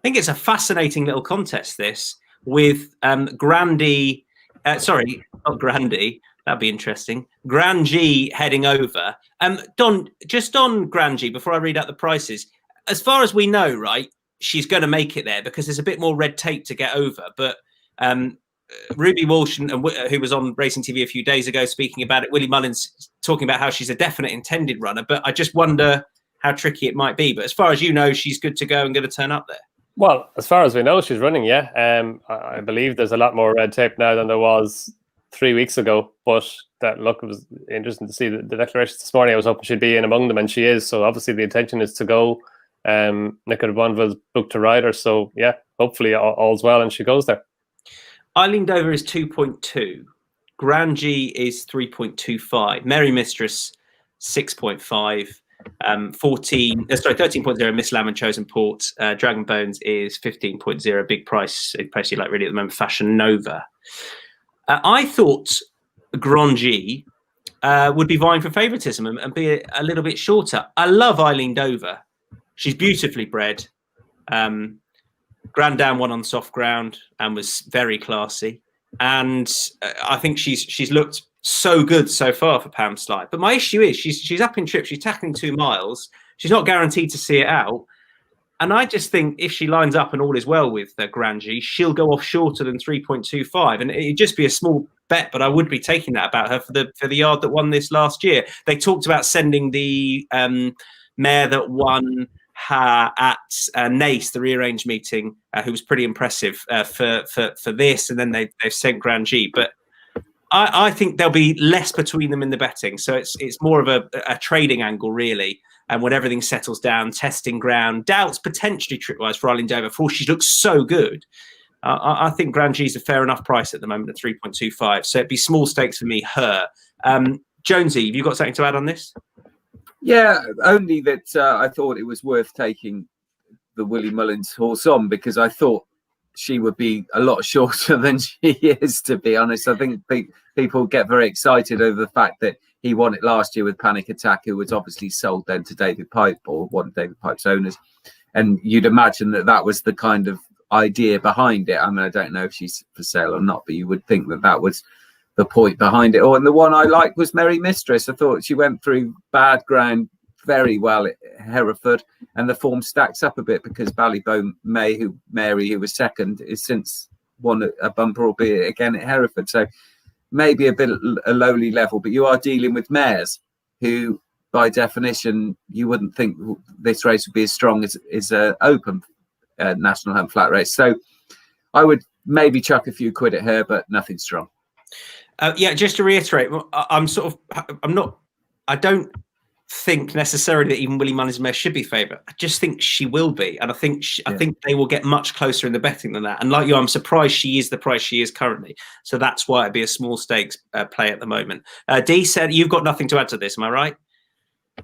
A: a fascinating little contest, this, with Grandie. Sorry, not Grandie. That'd be interesting. Grand G heading over. Don, just on Grand G, before I read out the prices, as far as we know, right, she's going to make it there because there's a bit more red tape to get over. But Ruby Walsh, who was on Racing TV a few days ago speaking about it, Willie Mullins talking about how she's a definite intended runner. But I just wonder how tricky it might be. But as far as you know, she's good to go and going to turn up there. Well,
C: as far as we know, she's running, yeah. I believe there's a lot more red tape now than there was 3 weeks ago, but it was interesting to see the declarations this morning. I was hoping she'd be in among them, and she is. So obviously the intention is to go. Nicola Bonville's booked to ride her, so yeah, hopefully all's well and she goes there.
A: Eileen Dover is 2.2. Grand G is 3.25. Mary Mistress 6.5. 13.0 Miss Lamb and Chosen Port. Dragon Bones is 15.0. Big price you like really at the moment. Fashion Nova. I thought Grand G would be vying for favouritism and be a little bit shorter. I love Eileen Dover. She's beautifully bred. Grand Dam won on soft ground and was very classy. And I think she's looked so good so far for Pam Sly. But my issue is she's up in trip. She's tackling 2 miles. She's not guaranteed to see it out. And I just think if she lines up and all is well with Grand G, she'll go off shorter than 3.25. And it'd just be a small bet, but I would be taking that about her for the yard that won this last year. They talked about sending the mare that won at Nace, the rearranged meeting, who was pretty impressive for this. And then they've sent Grand G. But I think there'll be less between them in the betting. So it's more of a trading angle, really. And when everything settles down, testing ground, doubts potentially tripwise for Eileen Dover, for she looks so good. I think Grand G is a fair enough price at the moment at 3.25. So it'd be small stakes for me, her. Jonesy, have you got something to add on this?
D: Yeah, only that I thought it was worth taking the Willie Mullins horse on because I thought she would be a lot shorter than she is, to be honest. I think people get very excited over the fact that he won it last year with Panic Attack, who was obviously sold then to David Pipe, or one of David Pipe's owners. And you'd imagine that was the kind of idea behind it. I mean, I don't know if she's for sale or not, but you would think that was the point behind it. Oh, and the one I liked was Merry Mistress. I thought she went through bad ground very well at Hereford, and the form stacks up a bit because Ballybone Mary, who was second, is since won a bumper, albeit again at Hereford. So maybe a bit a lowly level, but you are dealing with mares who, by definition, you wouldn't think this race would be as strong as an open National Hunt flat race. So I would maybe chuck a few quid at her, but nothing strong.
A: Yeah, just to reiterate, I don't think necessarily that even Willie Mullins' mare should be favourite. I just think she will be, and I think they will get much closer in the betting than that. And like you, I'm surprised she is the price she is currently. So that's why it'd be a small stakes play at the moment. Dee said you've got nothing to add to this. Am I right?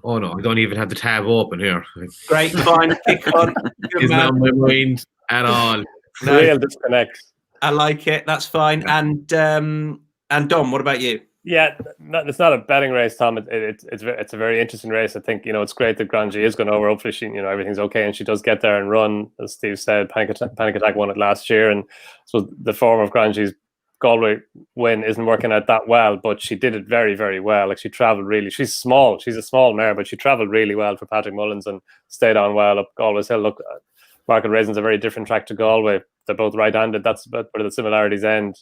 B: Oh no, I don't even have the tab open here.
A: Great, fine, kick on.
B: It's not on my mind at all.
C: No, real disconnect.
A: I like it. That's fine. And Dom, what about you?
C: Yeah, it's not a betting race, Tom. It's a very interesting race. I think it's great that Grangie is going over. Hopefully, she everything's okay and she does get there and run. As Steve said, Panic Attack won it last year, and so the form of Grangie's Galway win isn't working out that well, but she did it very, very well. Like, she travelled really. She's small. She's a small mare, but she travelled really well for Patrick Mullins and stayed on well up Galway's Hill. Look, Market Rasen's a very different track to Galway. They're both right-handed. That's about where the similarities end.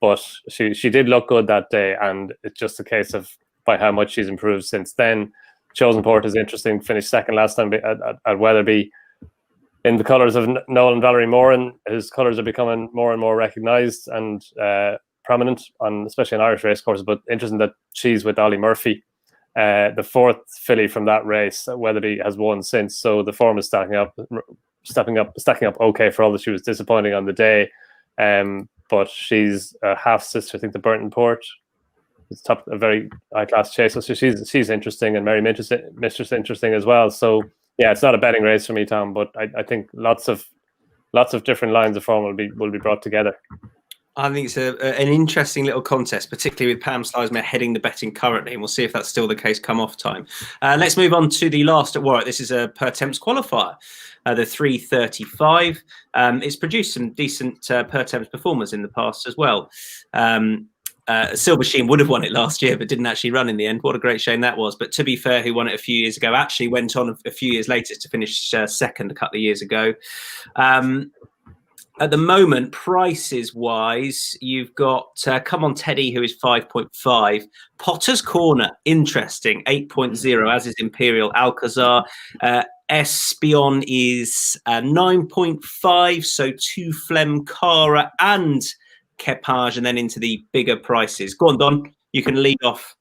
C: But she did look good that day, and it's just a case of by how much she's improved since then. Chosen Port is interesting. Finished second last time at Weatherby in the colours of Noel and Valerie Moore, and his colours are becoming more and more recognised and prominent, especially on Irish race courses. But interesting that she's with Ollie Murphy, the fourth filly from that race. Weatherby has won since, so the form is stacking up okay for all that she was disappointing on the day. But she's a half sister, I think, to Burton Port. It's a very high class chase. So she's interesting, and Mary Mistress interesting as well. So yeah, it's not a betting race for me, Tom, but I think lots of different lines of form will be brought together.
A: I think it's an interesting little contest, particularly with Pam Slysmere heading the betting currently, and we'll see if that's still the case come off time. Let's move on to the last at Warwick. This is a Pertemps qualifier, the 335. It's produced some decent Pertemps performers in the past as well. Silver Sheen would have won it last year, but didn't actually run in the end. What a great shame that was. But To Be Fair, who won it a few years ago, actually went on a few years later to finish second a couple of years ago. At the moment, prices wise, you've got Come On Teddy, who is 5.5. Potter's Corner, interesting, 8.0, as is Imperial Alcazar. Espion is 9.5, so 2 Flem Cara and Kepage, and then into the bigger prices. Go on, Don, you can lead off.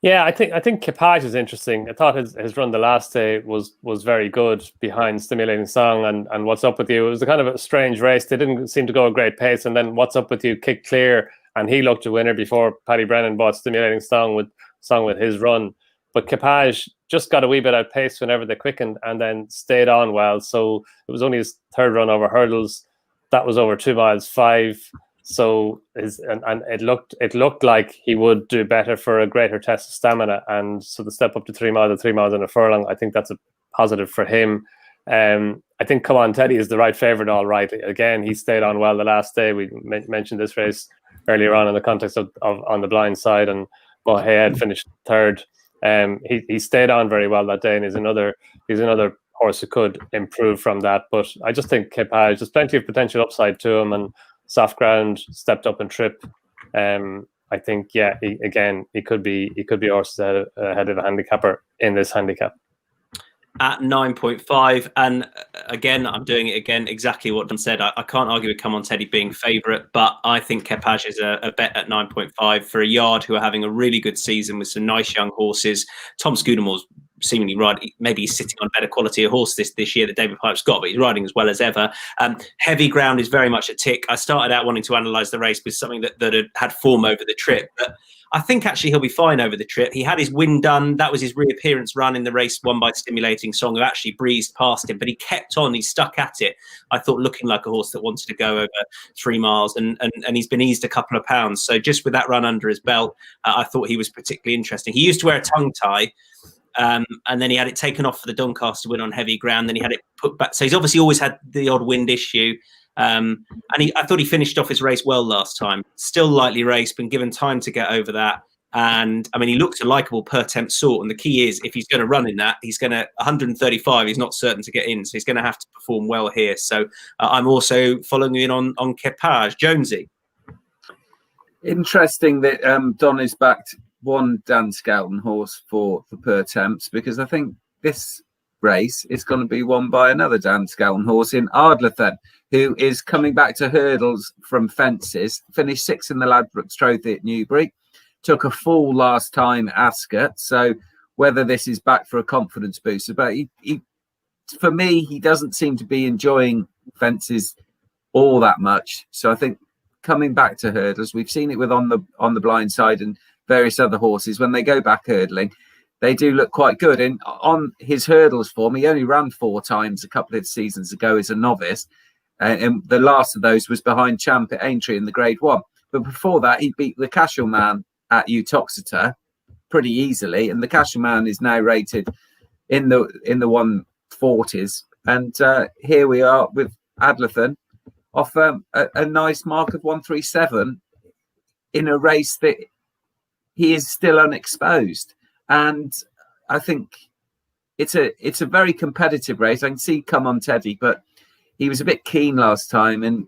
C: Yeah, I think Kepage is interesting. I thought his run the last day was very good behind Stimulating Song and What's Up With You. It was a kind of a strange race. They didn't seem to go a great pace, and then What's Up With You kicked clear, and he looked a winner before Paddy Brennan bought Stimulating Song with his run. But Kepage just got a wee bit out pace whenever they quickened, and then stayed on well. So it was only his third run over hurdles. That was over 2 miles 5. So it looked like he would do better for a greater test of stamina, and so the step up to 3 miles or 3 miles and a furlong, I think that's a positive for him. I think Come On Teddy is the right favourite, all right. Again, he stayed on well the last day. We mentioned this race earlier on in the context of on the blind side, and Mohead finished third. He stayed on very well that day, and he's another horse who could improve from that. But I just think Kepage, there's plenty of potential upside to him, and soft ground, stepped up and trip. I think, yeah, he could be horses ahead of a handicapper in this handicap.
A: At 9.5, and again, I'm doing it again, exactly what Don said. I can't argue with Come On Teddy being favourite, but I think Kepage is a bet at 9.5 for a yard who are having a really good season with some nice young horses. Tom Scudamore's seemingly riding. Maybe he's sitting on a better quality of horse this year that David Pipe's got, but he's riding as well as ever. Heavy Ground is very much a tick. I started out wanting to analyse the race with something that had form over the trip, but I think actually he'll be fine over the trip. He had his win done. That was his reappearance run in the race won by Stimulating Song, who actually breezed past him, but he kept on. He stuck at it. I thought looking like a horse that wanted to go over 3 miles, and he's been eased a couple of pounds. So just with that run under his belt, I thought he was particularly interesting. He used to wear a tongue tie, and then he had it taken off for the Doncaster win on Heavy Ground. Then he had it put back. So he's obviously always had the odd wind issue. I thought he finished off his race well last time. Still lightly raced, been given time to get over that. And I mean, he looks a likable Pertemps sort. And the key is, if he's going to run in that, he's going to 135. He's not certain to get in, so he's going to have to perform well here. So I'm also following in on Kepage. Jonesy.
D: Interesting that Donn has backed one Dan Skelton horse for Pertemps, because I think this race is going to be won by another Dan Skelton horse in Ardlethan, who is coming back to hurdles from fences. Finished 6th in the Ladbrokes Trophy at Newbury. Took a fall last time at Ascot. So whether this is back for a confidence booster, but he for me, he doesn't seem to be enjoying fences all that much. So I think coming back to hurdles, we've seen it with on the blind side and various other horses, when they go back hurdling, they do look quite good. And on his hurdles form, he only ran 4 times a couple of seasons ago as a novice. And the last of those was behind Champ at Aintree in the Grade 1. But before that, he beat the Cashel Man at Uttoxeter pretty easily. And the Cashel Man is now rated in the 140s. And here we are with Ardlethan off a nice mark of 137 in a race that he is still unexposed. And I think it's a very competitive race. I can see Come On Teddy, but he was a bit keen last time, and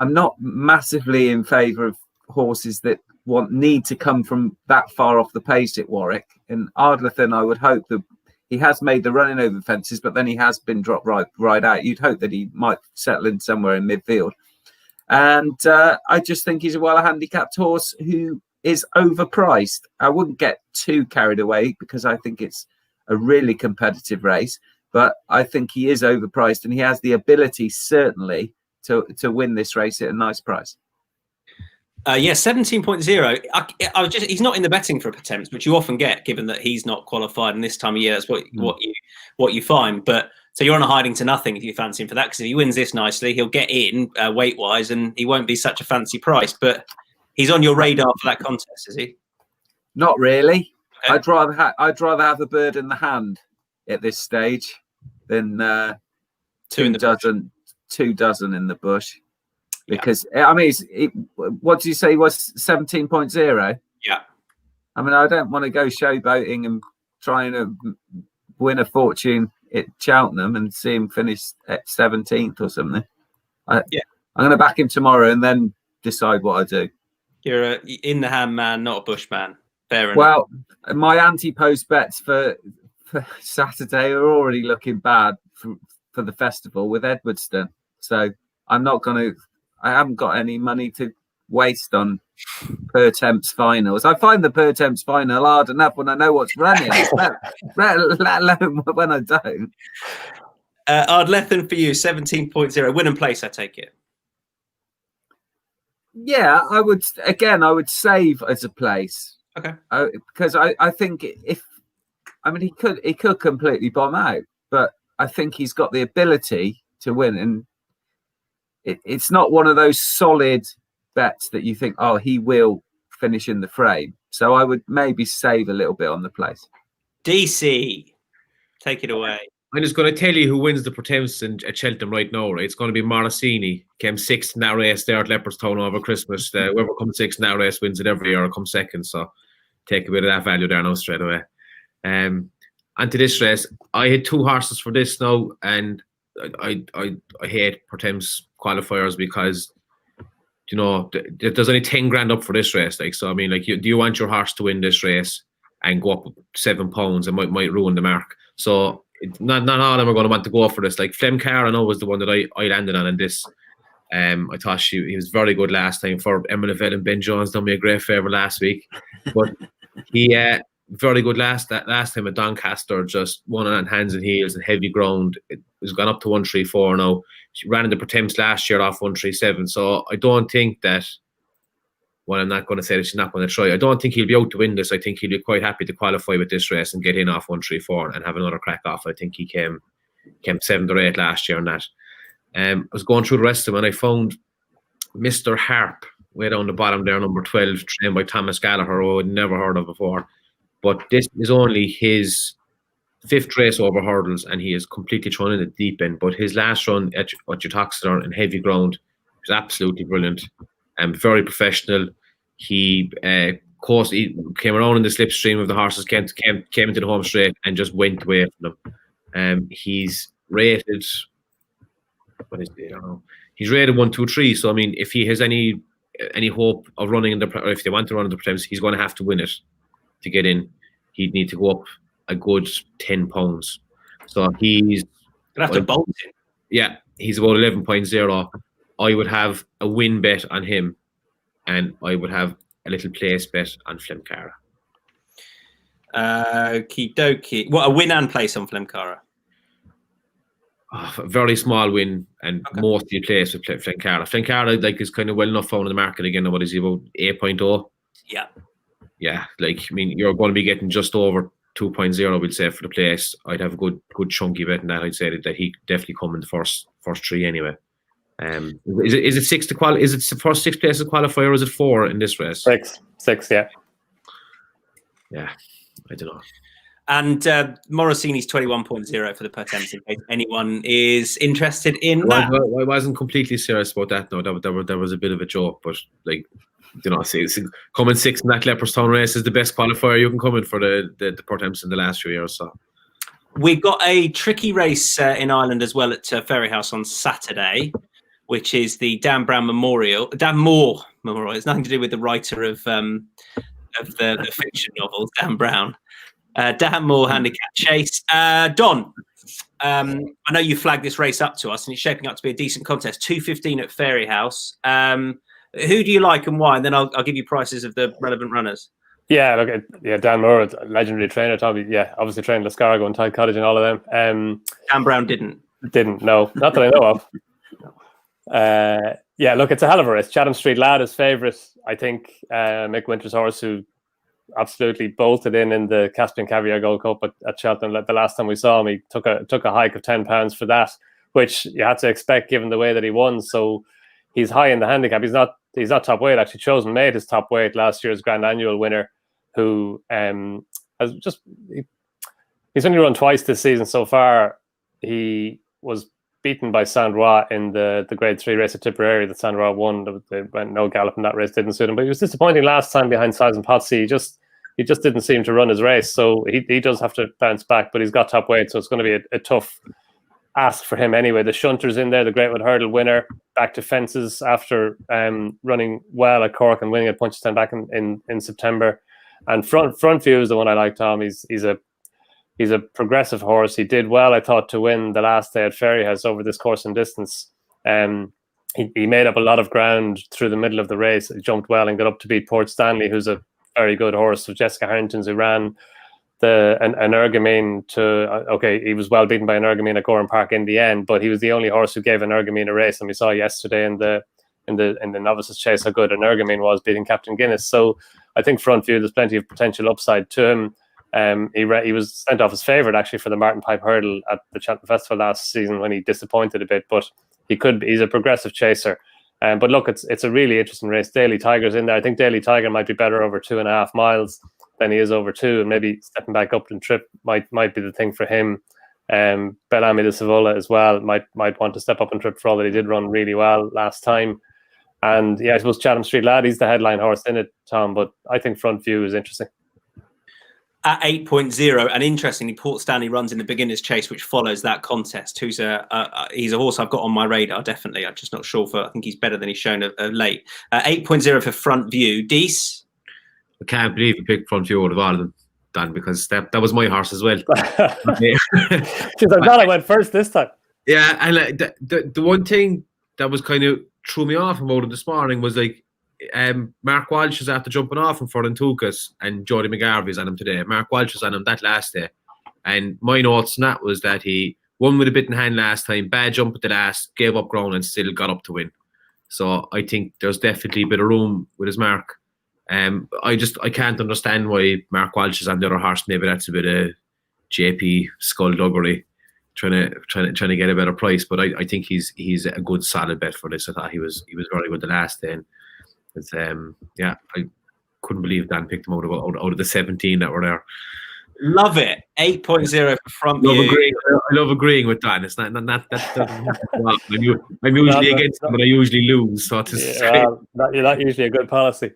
D: I'm not massively in favour of horses that need to come from that far off the pace at Warwick. And Ardlethan, I would hope that he has made the running over fences, but then he has been dropped right out. You'd hope that he might settle in somewhere in midfield. And I just think he's a well-handicapped horse who is overpriced. I wouldn't get too carried away because I think it's a really competitive race, but I think he is overpriced, and he has the ability certainly to win this race at a nice price.
A: 17.0. He's not in the betting for Pertemps, which you often get, given that he's not qualified, and this time of year that's what you find. But so you're on a hiding to nothing if you fancy him for that, because if he wins this nicely, he'll get in weight wise, and he won't be such a fancy price. But he's on your radar for that contest, is he? Not really. Okay. I'd rather have a bird in the hand at this stage than 2 dozen in the bush. Because I mean, what did you say was 17.0? Yeah. I mean, I don't want to go showboating and trying to win a fortune at Cheltenham and see him finish at 17th or something. I'm going to back him tomorrow and then decide what I do. You're in the hand man, not a bush man. Fair enough. Well, my anti-post bets for Saturday are already looking bad for the festival with Edwardstone. So I'm not going to. I haven't got any money to waste on Pertemps finals. I find the Pertemps final hard enough when I know what's running, let alone when I don't. Ardlethan for you, 17.0. Win and place, I take it. Yeah, I would save as a place. Okay. Because I think he could completely bomb out, but I think he's got the ability to win, and it's not one of those solid bets that you think, oh, he will finish in the frame. So I would maybe save a little bit on the place. DC, take it away.
B: I'm just going to tell you who wins the Pertemps at Cheltenham right now. Right? It's going to be Morosini. Came 6th in that race there at Leopardstown over Christmas. Whoever comes 6th in that race wins it every year or comes 2nd. So take a bit of that value there now straight away. And to this race, I had 2 horses for this now, and I hate Pertemps qualifiers because, you know, there's only 10 grand up for this race. Like, so I mean, like, do you want your horse to win this race and go up £7 and might ruin the mark? So not all of them are going to want to go for this. Like Flemcar, I know, was the one that I landed on in this. I thought he was very good last time for Emma Levette, and Ben Jones done me a great favour last week. But he very good last time at Doncaster, just won on hands and heels and heavy ground. It was gone up to 134 now. She ran in the Pertemps last year off 137. So I don't think that, well, I'm not going to say that she's not going to try. I don't think he'll be out to win this. I think he'll be quite happy to qualify with this race and get in off 134 and have another crack off. I think he came 7th or 8th last year on that. I was going through the rest of them and I found Mr. Harp way down the bottom there, number 12, trained by Thomas Gallagher, who I'd never heard of before. But this is only his 5th race over hurdles, and he is completely thrown in the deep end. But his last run at Uttoxeter in heavy ground was absolutely brilliant and very professional. He came around in the slipstream of the horses, came into the home straight, and just went away from them. He's rated. What is it? I don't know. He's rated 1, 2, 3. So I mean, if he has any hope of running in or if they want to run in the Pertemps, he's going to have to win it to get in. He'd need to go up a good £10. So he's
A: gonna have to bolt it.
B: Yeah, he's about 11.0. I would have a win bet on him, and I would have a little place bet on Flemcara.
A: Okie dokie. What, a win and place on Flemcara?
B: A very small win and mostly place with Flemcara. Flemcara is kind of well enough found in the market again. What is he, about 8.0?
A: Yeah.
B: Yeah, I mean, you're going to be getting just over 2.0, we'd say, for the place. I'd have a good chunky bet in that. I'd say that he definitely come in the first 3 anyway. Is it 6 to qualify? Is it the first 6 places qualifier, or is it 4 in this race?
C: 6, yeah.
B: Yeah, I don't know.
A: And Morosini's 21.0 for the Pertemps, in case anyone is interested in that.
B: I wasn't completely serious about that. No, that was a bit of a joke, but coming 6th in that Leopardstown race is the best qualifier you can come in for the Pertemps in the last few years. So
A: we've got a tricky race in Ireland as well at Fairyhouse on Saturday, which is the Dan Moore Memorial. It's nothing to do with the writer of the fiction novels, Dan Brown. Dan Moore Handicap Chase. Don, I know you flagged this race up to us, and it's shaping up to be a decent contest. 2:15 at Fairyhouse. Who do you like and why? And then I'll give you prices of the relevant runners.
C: Yeah, Dan Moore, legendary trainer. Tommy, obviously trained Lascargo and Tide Cottage and all of them. Dan
A: Brown didn't.
C: No, not that I know of. It's a hell of a race. Chatham Street Lad is favourite. I think Mick Winter's horse, who absolutely bolted in the Caspian Caviar Gold Cup at Cheltenham the last time we saw him. He took a hike of £10 for that, which you had to expect given the way that he won. So he's high in the handicap. He's not top weight. Actually, Chosen made his top weight last year's Grand Annual winner, who he's only run twice this season so far. He was beaten by Sandrois in the Grade 3 race at Tipperary that Sandrois won. They went no gallop in that race, didn't suit him. But he was disappointing last time behind Size and Potsy. He just didn't seem to run his race. So he does have to bounce back, but he's got top weight, so it's going to be a tough ask for him anyway. The Shunter's in there, the Greatwood Hurdle winner, back to fences after running well at Cork and winning at Punchestown back in September. And Front View is the one I like, Tom. He's a progressive horse. He did well, I thought, to win the last day at Fairyhouse over this course and distance. He made up a lot of ground through the middle of the race. He jumped well and got up to beat Port Stanley, who's a very good horse of Jessica Harrington's, who ran an Ergamine he was well beaten by an Ergamine at Goran Park in the end, but he was the only horse who gave an Ergamine a race. And we saw yesterday in the Novices chase how good an Ergamine was, beating Captain Guinness. So I think Front View, there's plenty of potential upside to him. He was sent off as favourite actually for the Martin Pipe Hurdle at the Cheltenham Festival last season when he disappointed a bit, but he's a progressive chaser. But look, it's a really interesting race. Daily Tiger's in there. I think Daily Tiger might be better over 2.5 miles than he is over 2, and maybe stepping back up and trip might be the thing for him. Bellamy de Savola as well might want to step up and trip for all that he did run really well last time. And I suppose Chatham Street Lad, he's the headline horse in it, Tom, but I think Front View is interesting.
A: At 8.0, and interestingly, Port Stanley runs in the beginner's chase, which follows that contest. He's a horse I've got on my radar, definitely. I'm just not sure I think he's better than he's shown late. 8.0 for Front View. Dees?
B: I can't believe you picked Front View out of all of them, Dan, because that was my horse as well.
C: Jeez, I'm glad I went first this time.
B: Yeah, and the one thing that was kind of threw me off about it this morning was Mark Walsh is after jumping off in Furlan Tukas, and Jody McGarvey's on him today. Mark Walsh was on him that last day. And my notes on that was that he won with a bit in hand last time, bad jump at the last, gave up ground and still got up to win. So I think there's definitely a bit of room with his mark. I can't understand why Mark Walsh is on the other horse. Maybe that's a bit of JP skullduggery, trying to get a better price. But I think he's a good solid bet for this. I thought he was very good the last day. And it's, I couldn't believe Dan picked him out of the 17 that were there.
A: Love it. 8.0 for front view.
B: I love agreeing with Dan. It's not I'm usually against him, but I usually lose. So
C: you're not usually a good policy.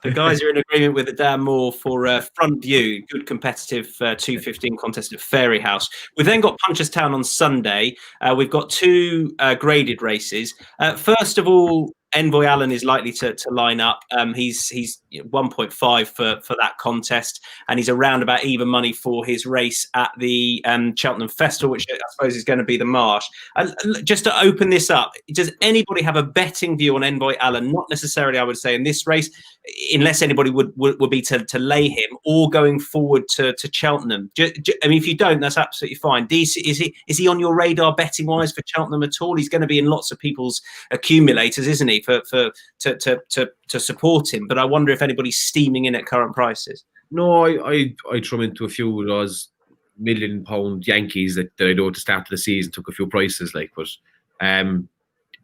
A: The guys are in agreement with the Dan Moore for front view. Good competitive 2:15 contest at Fairyhouse. We've then got Punchestown on Sunday. We've got two graded races. First of all, Envoy Allen is likely to line up. He's 1.5 for that contest, and he's around about even money for his race at the Cheltenham Festival, which I suppose is going to be the Marsh. Just to open this up, does anybody have a betting view on Envoy Allen? Not necessarily, I would say, in this race, unless anybody would be to lay him, or going forward to Cheltenham. I mean, if you don't, that's absolutely fine. Deasy, is he on your radar betting wise for Cheltenham at all? He's going to be in lots of people's accumulators, isn't he? To support him, but I wonder if anybody's steaming in at current prices.
B: No, I threw him into a few of those £1 million Yankees that I know at the start of the season took a few prices, but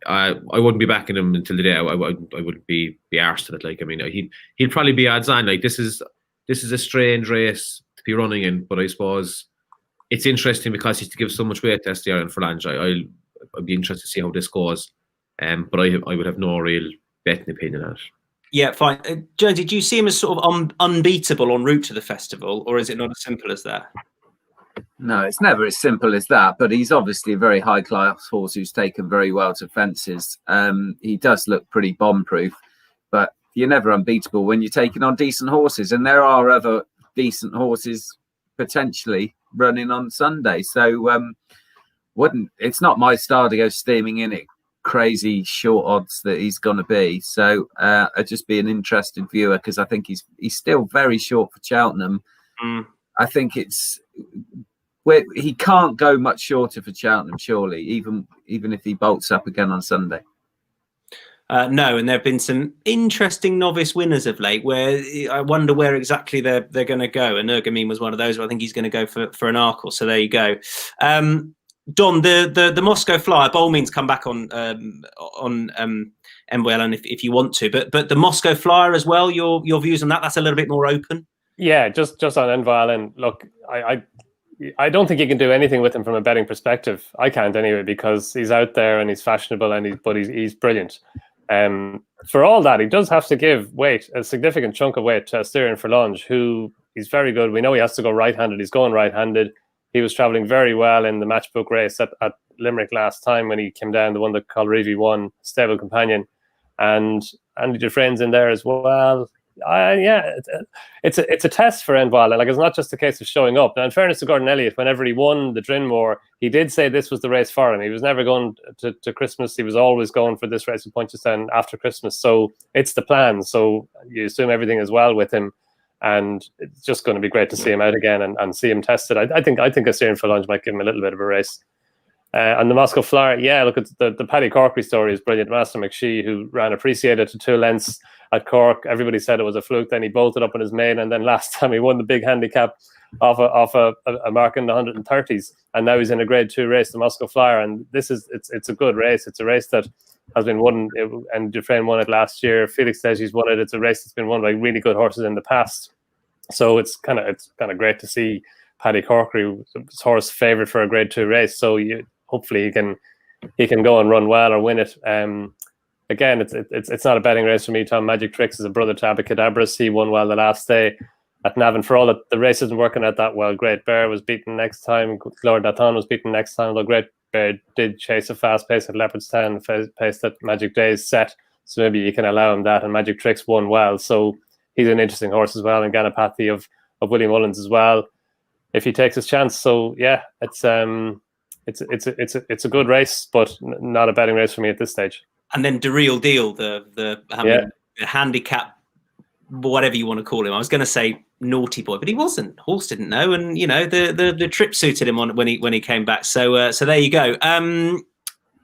B: I wouldn't be backing him until the day. I wouldn't be arsed at it. I mean, he'd probably be odds on. This is a strange race to be running in, but I suppose it's interesting because he's to give so much weight to SDR and Furlange. I'd be interested to see how this goes. But I would have no real betting opinion on it.
A: Yeah, fine. Jonesy, did you see him as sort of unbeatable en route to the festival, or is it not as simple as that?
D: No, it's never as simple as that, but he's obviously a very high-class horse who's taken very well to fences. He does look pretty bomb-proof, but you're never unbeatable when you're taking on decent horses, and there are other decent horses potentially running on Sunday. So it's not my style to go steaming in it. Crazy short odds that he's going to be, so I'd just be an interested viewer because I think he's still very short for Cheltenham. I think he can't go much shorter for Cheltenham, surely, even if he bolts up again on Sunday.
A: No, and there have been some interesting novice winners of late where I wonder where exactly they're going to go. And Ergamine was one of those. I think he's going to go for an Arkle. So there you go. Don, the Moscow Flyer, by all means, come back on Envoy Allen if you want to, but the Moscow Flyer as well. Your views on that's a little bit more open.
C: Yeah, just on Envoy Allen. Look, I don't think you can do anything with him from a betting perspective. I can't anyway because he's out there and he's fashionable and he's brilliant. For all that, he does have to give a significant chunk of weight to Styrian Furlange, who he's very good. We know he has to go right-handed. He's going right-handed. He was travelling very well in the Matchbook race at Limerick last time when he came down, the one that Colreevy won, stable companion, and Andy Dufresne's in there as well. It's a test for Envoy Allen. It's not just a case of showing up. Now, in fairness to Gordon Elliott, whenever he won the Drinmore, he did say this was the race for him. He was never going to Christmas. He was always going for this race in Punchestown after Christmas. So it's the plan. So you assume everything is well with him. And it's just going to be great to see him out again and see him tested. I think a Styrian Furlange might give him a little bit of a race. And the Moscow Flyer, look at the Paddy Corkery story is brilliant. Master McShee, who ran Appreciated to 2 lengths at Cork, everybody said it was a fluke. Then he bolted up on his main, and then last time he won the big handicap off a mark in the 130s, and now he's in a Grade 2 race, the Moscow Flyer. And it's a good race. It's a race that has been won, and Dufresne won it last year. Felix Deassy's won it. It's a race that's been won by really good horses in the past. So it's kind of great to see Paddy Corkery, his horse, favourite for a Grade 2 race. So hopefully he can go and run well or win it. Again, it's not a betting race for me. Tom Magic Tricks is a brother to Abacadabras. He won well the last day at Navan. For all that the race isn't working out that well, Great Bear was beaten next time. Gloire d'Aton was beaten next time. Although Great Bear did chase a fast pace at Leopardstown, pace that Magic Days set. So maybe you can allow him that. And Magic Tricks won well. So he's an interesting horse as well, and Ganapathy of William Mullins as well, if he takes his chance. So yeah, it's a good race, but not a betting race for me at this stage.
A: And then The Real Deal, the handicap, whatever you want to call him. I was going to say naughty boy, but he wasn't. Horse didn't know, and the trip suited him on when he came back. So there you go.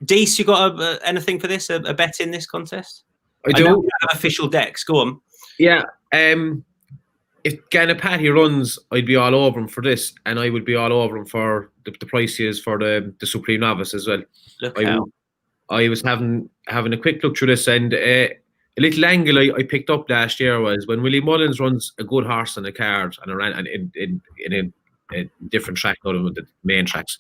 A: Deasy, you got anything for this? A bet in this contest?
B: I do.
A: know we have official decks. Go on.
B: Yeah. If Ganapati runs, I'd be all over him for this, and I would be all over him for the price he is for the Supreme Novice as well. I was having a quick look through this, and a little angle I picked up last year was when Willie Mullins runs a good horse on a card and in a different track, not in the main tracks.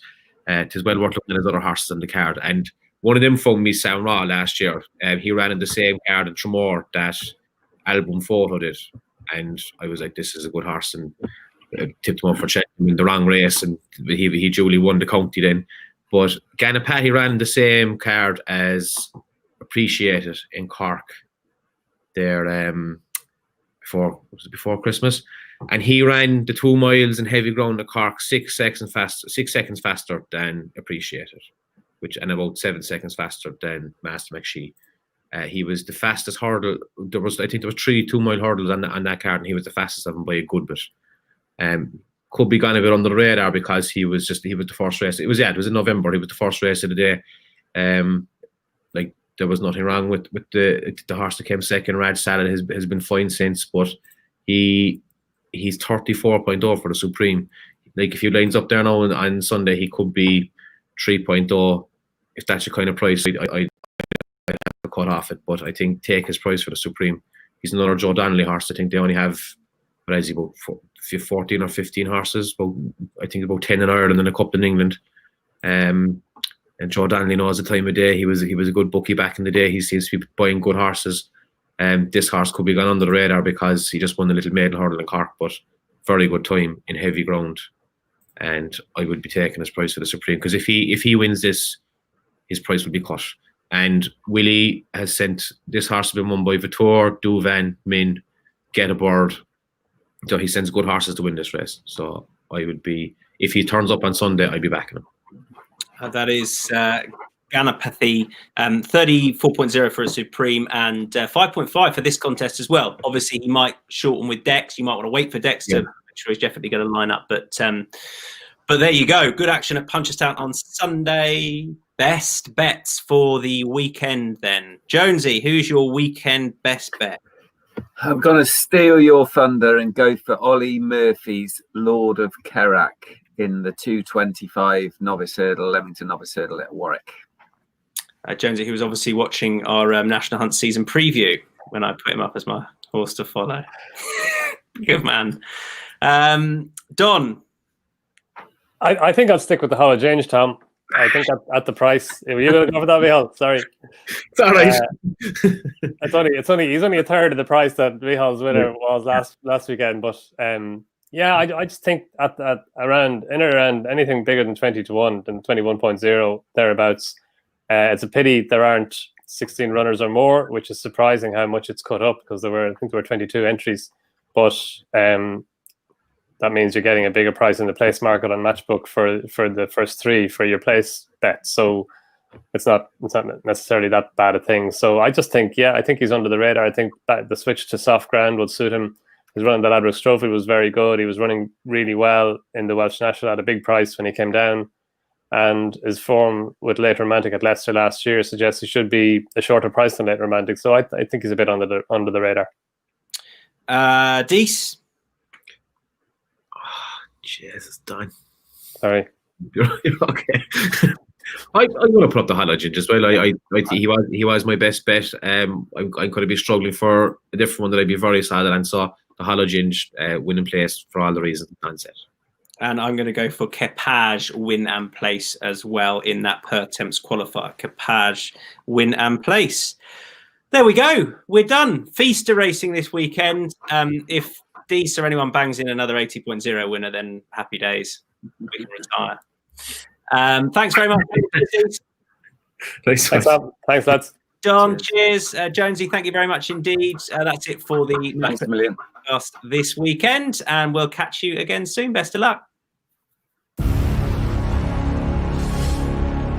B: It is well worth looking at his other horses on the card. And one of them phoned me Sound Raw last year. He ran in the same card in Tremor that Album Photo did. And I was like, this is a good horse. And tipped him up for checking in the wrong race. And he duly won the county then. But Ganapati ran in the same card as Appreciated in Cork there before Christmas. And he ran the 2 miles in heavy ground at Cork 6 seconds faster than Appreciated, and about 7 seconds faster than Master McShee. He was the fastest hurdle. I think there was 3 2-mile hurdles on that card, and he was the fastest of them by a good bit. Could be gone a bit under the radar because he was the first race. It was in November. He was the first race of the day. There was nothing wrong with the horse that came second. Raj Salad has been fine since, but he's 34.0 for the Supreme. Like if he lines up there now on Sunday, he could be 3.0. If that's your kind of price, I'd cut off it. But I think take his price for the Supreme. He's another Joe Donnelly horse. I think they only have, what is he, about 14 or 15 horses. I think about 10 in Ireland and a couple in England. And Joe Donnelly knows the time of day. He was a good bookie back in the day. He seems to be buying good horses. This horse could be gone under the radar because he just won the little maiden hurdle in Cork, but very good time in heavy ground. And I would be taking his price for the Supreme because if he wins this, his price will be cut. And Willie has sent this horse has been won by Vitor, Duvan, Min, Get a Bird. So he sends good horses to win this race. So I would be, if he turns up on Sunday, I'd be backing him.
A: That is Ganapathy, 34.0 for a Supreme and 5.5 for this contest as well. Obviously, he might shorten with Dex. You might want to wait for Dex to make sure he's definitely going to line up. But there you go. Good action at Punchestown on Sunday. Best bets for the weekend then. Jonesy, who's your weekend best bet?
D: I'm going to steal your thunder and go for Ollie Murphy's Lord of Kerach in the 2:25 novice hurdle, Leamington novice hurdle at Warwick.
A: Jonesy, who was obviously watching our National Hunt season preview when I put him up as my horse to follow. Good man. Don.
C: I think I'll stick with the Hollow Change, Tom. I think at the price. Were you going to go for that, Micheál? Sorry.
B: It's all right.
C: He's only a third of the price that Micheál's winner was last weekend. But I just think at around anything bigger than 20-1, than 21.0 thereabouts. It's a pity there aren't 16 runners or more, which is surprising how much it's cut up because there were 22 entries. But that means you're getting a bigger price in the place market on Matchbook for the first 3 for your place bet. So it's not necessarily that bad a thing. So I just think, I think he's under the radar. I think that the switch to soft ground would suit him. His run in the Ladbrokes Trophy was very good. He was running really well in the Welsh National at a big price when he came down. And his form with Late Romantic at Leicester last year suggests he should be a shorter price than Late Romantic. So I think he's a bit under the radar.
A: Dees.
B: Jesus, Don.
C: Sorry.
B: You're okay. I'm going to put up the Hollow Change as well. He was my best bet. I'm going to be struggling for a different one that I'd be very solid and saw the Hollow Change win and place for all the reasons Dan said.
A: And I'm going to go for Capage win and place as well in that Pertemps qualifier. Capage win and place. There we go. We're done. Feaster racing this weekend. If Dees or anyone bangs in another 80.0 winner, then happy days. We can retire. Thanks very much.
C: Thanks, lads.
A: Don, cheers. Jonesy, thank you very much indeed. That's it for the
D: Thanks a million
A: podcast this weekend, and we'll catch you again soon. Best of luck.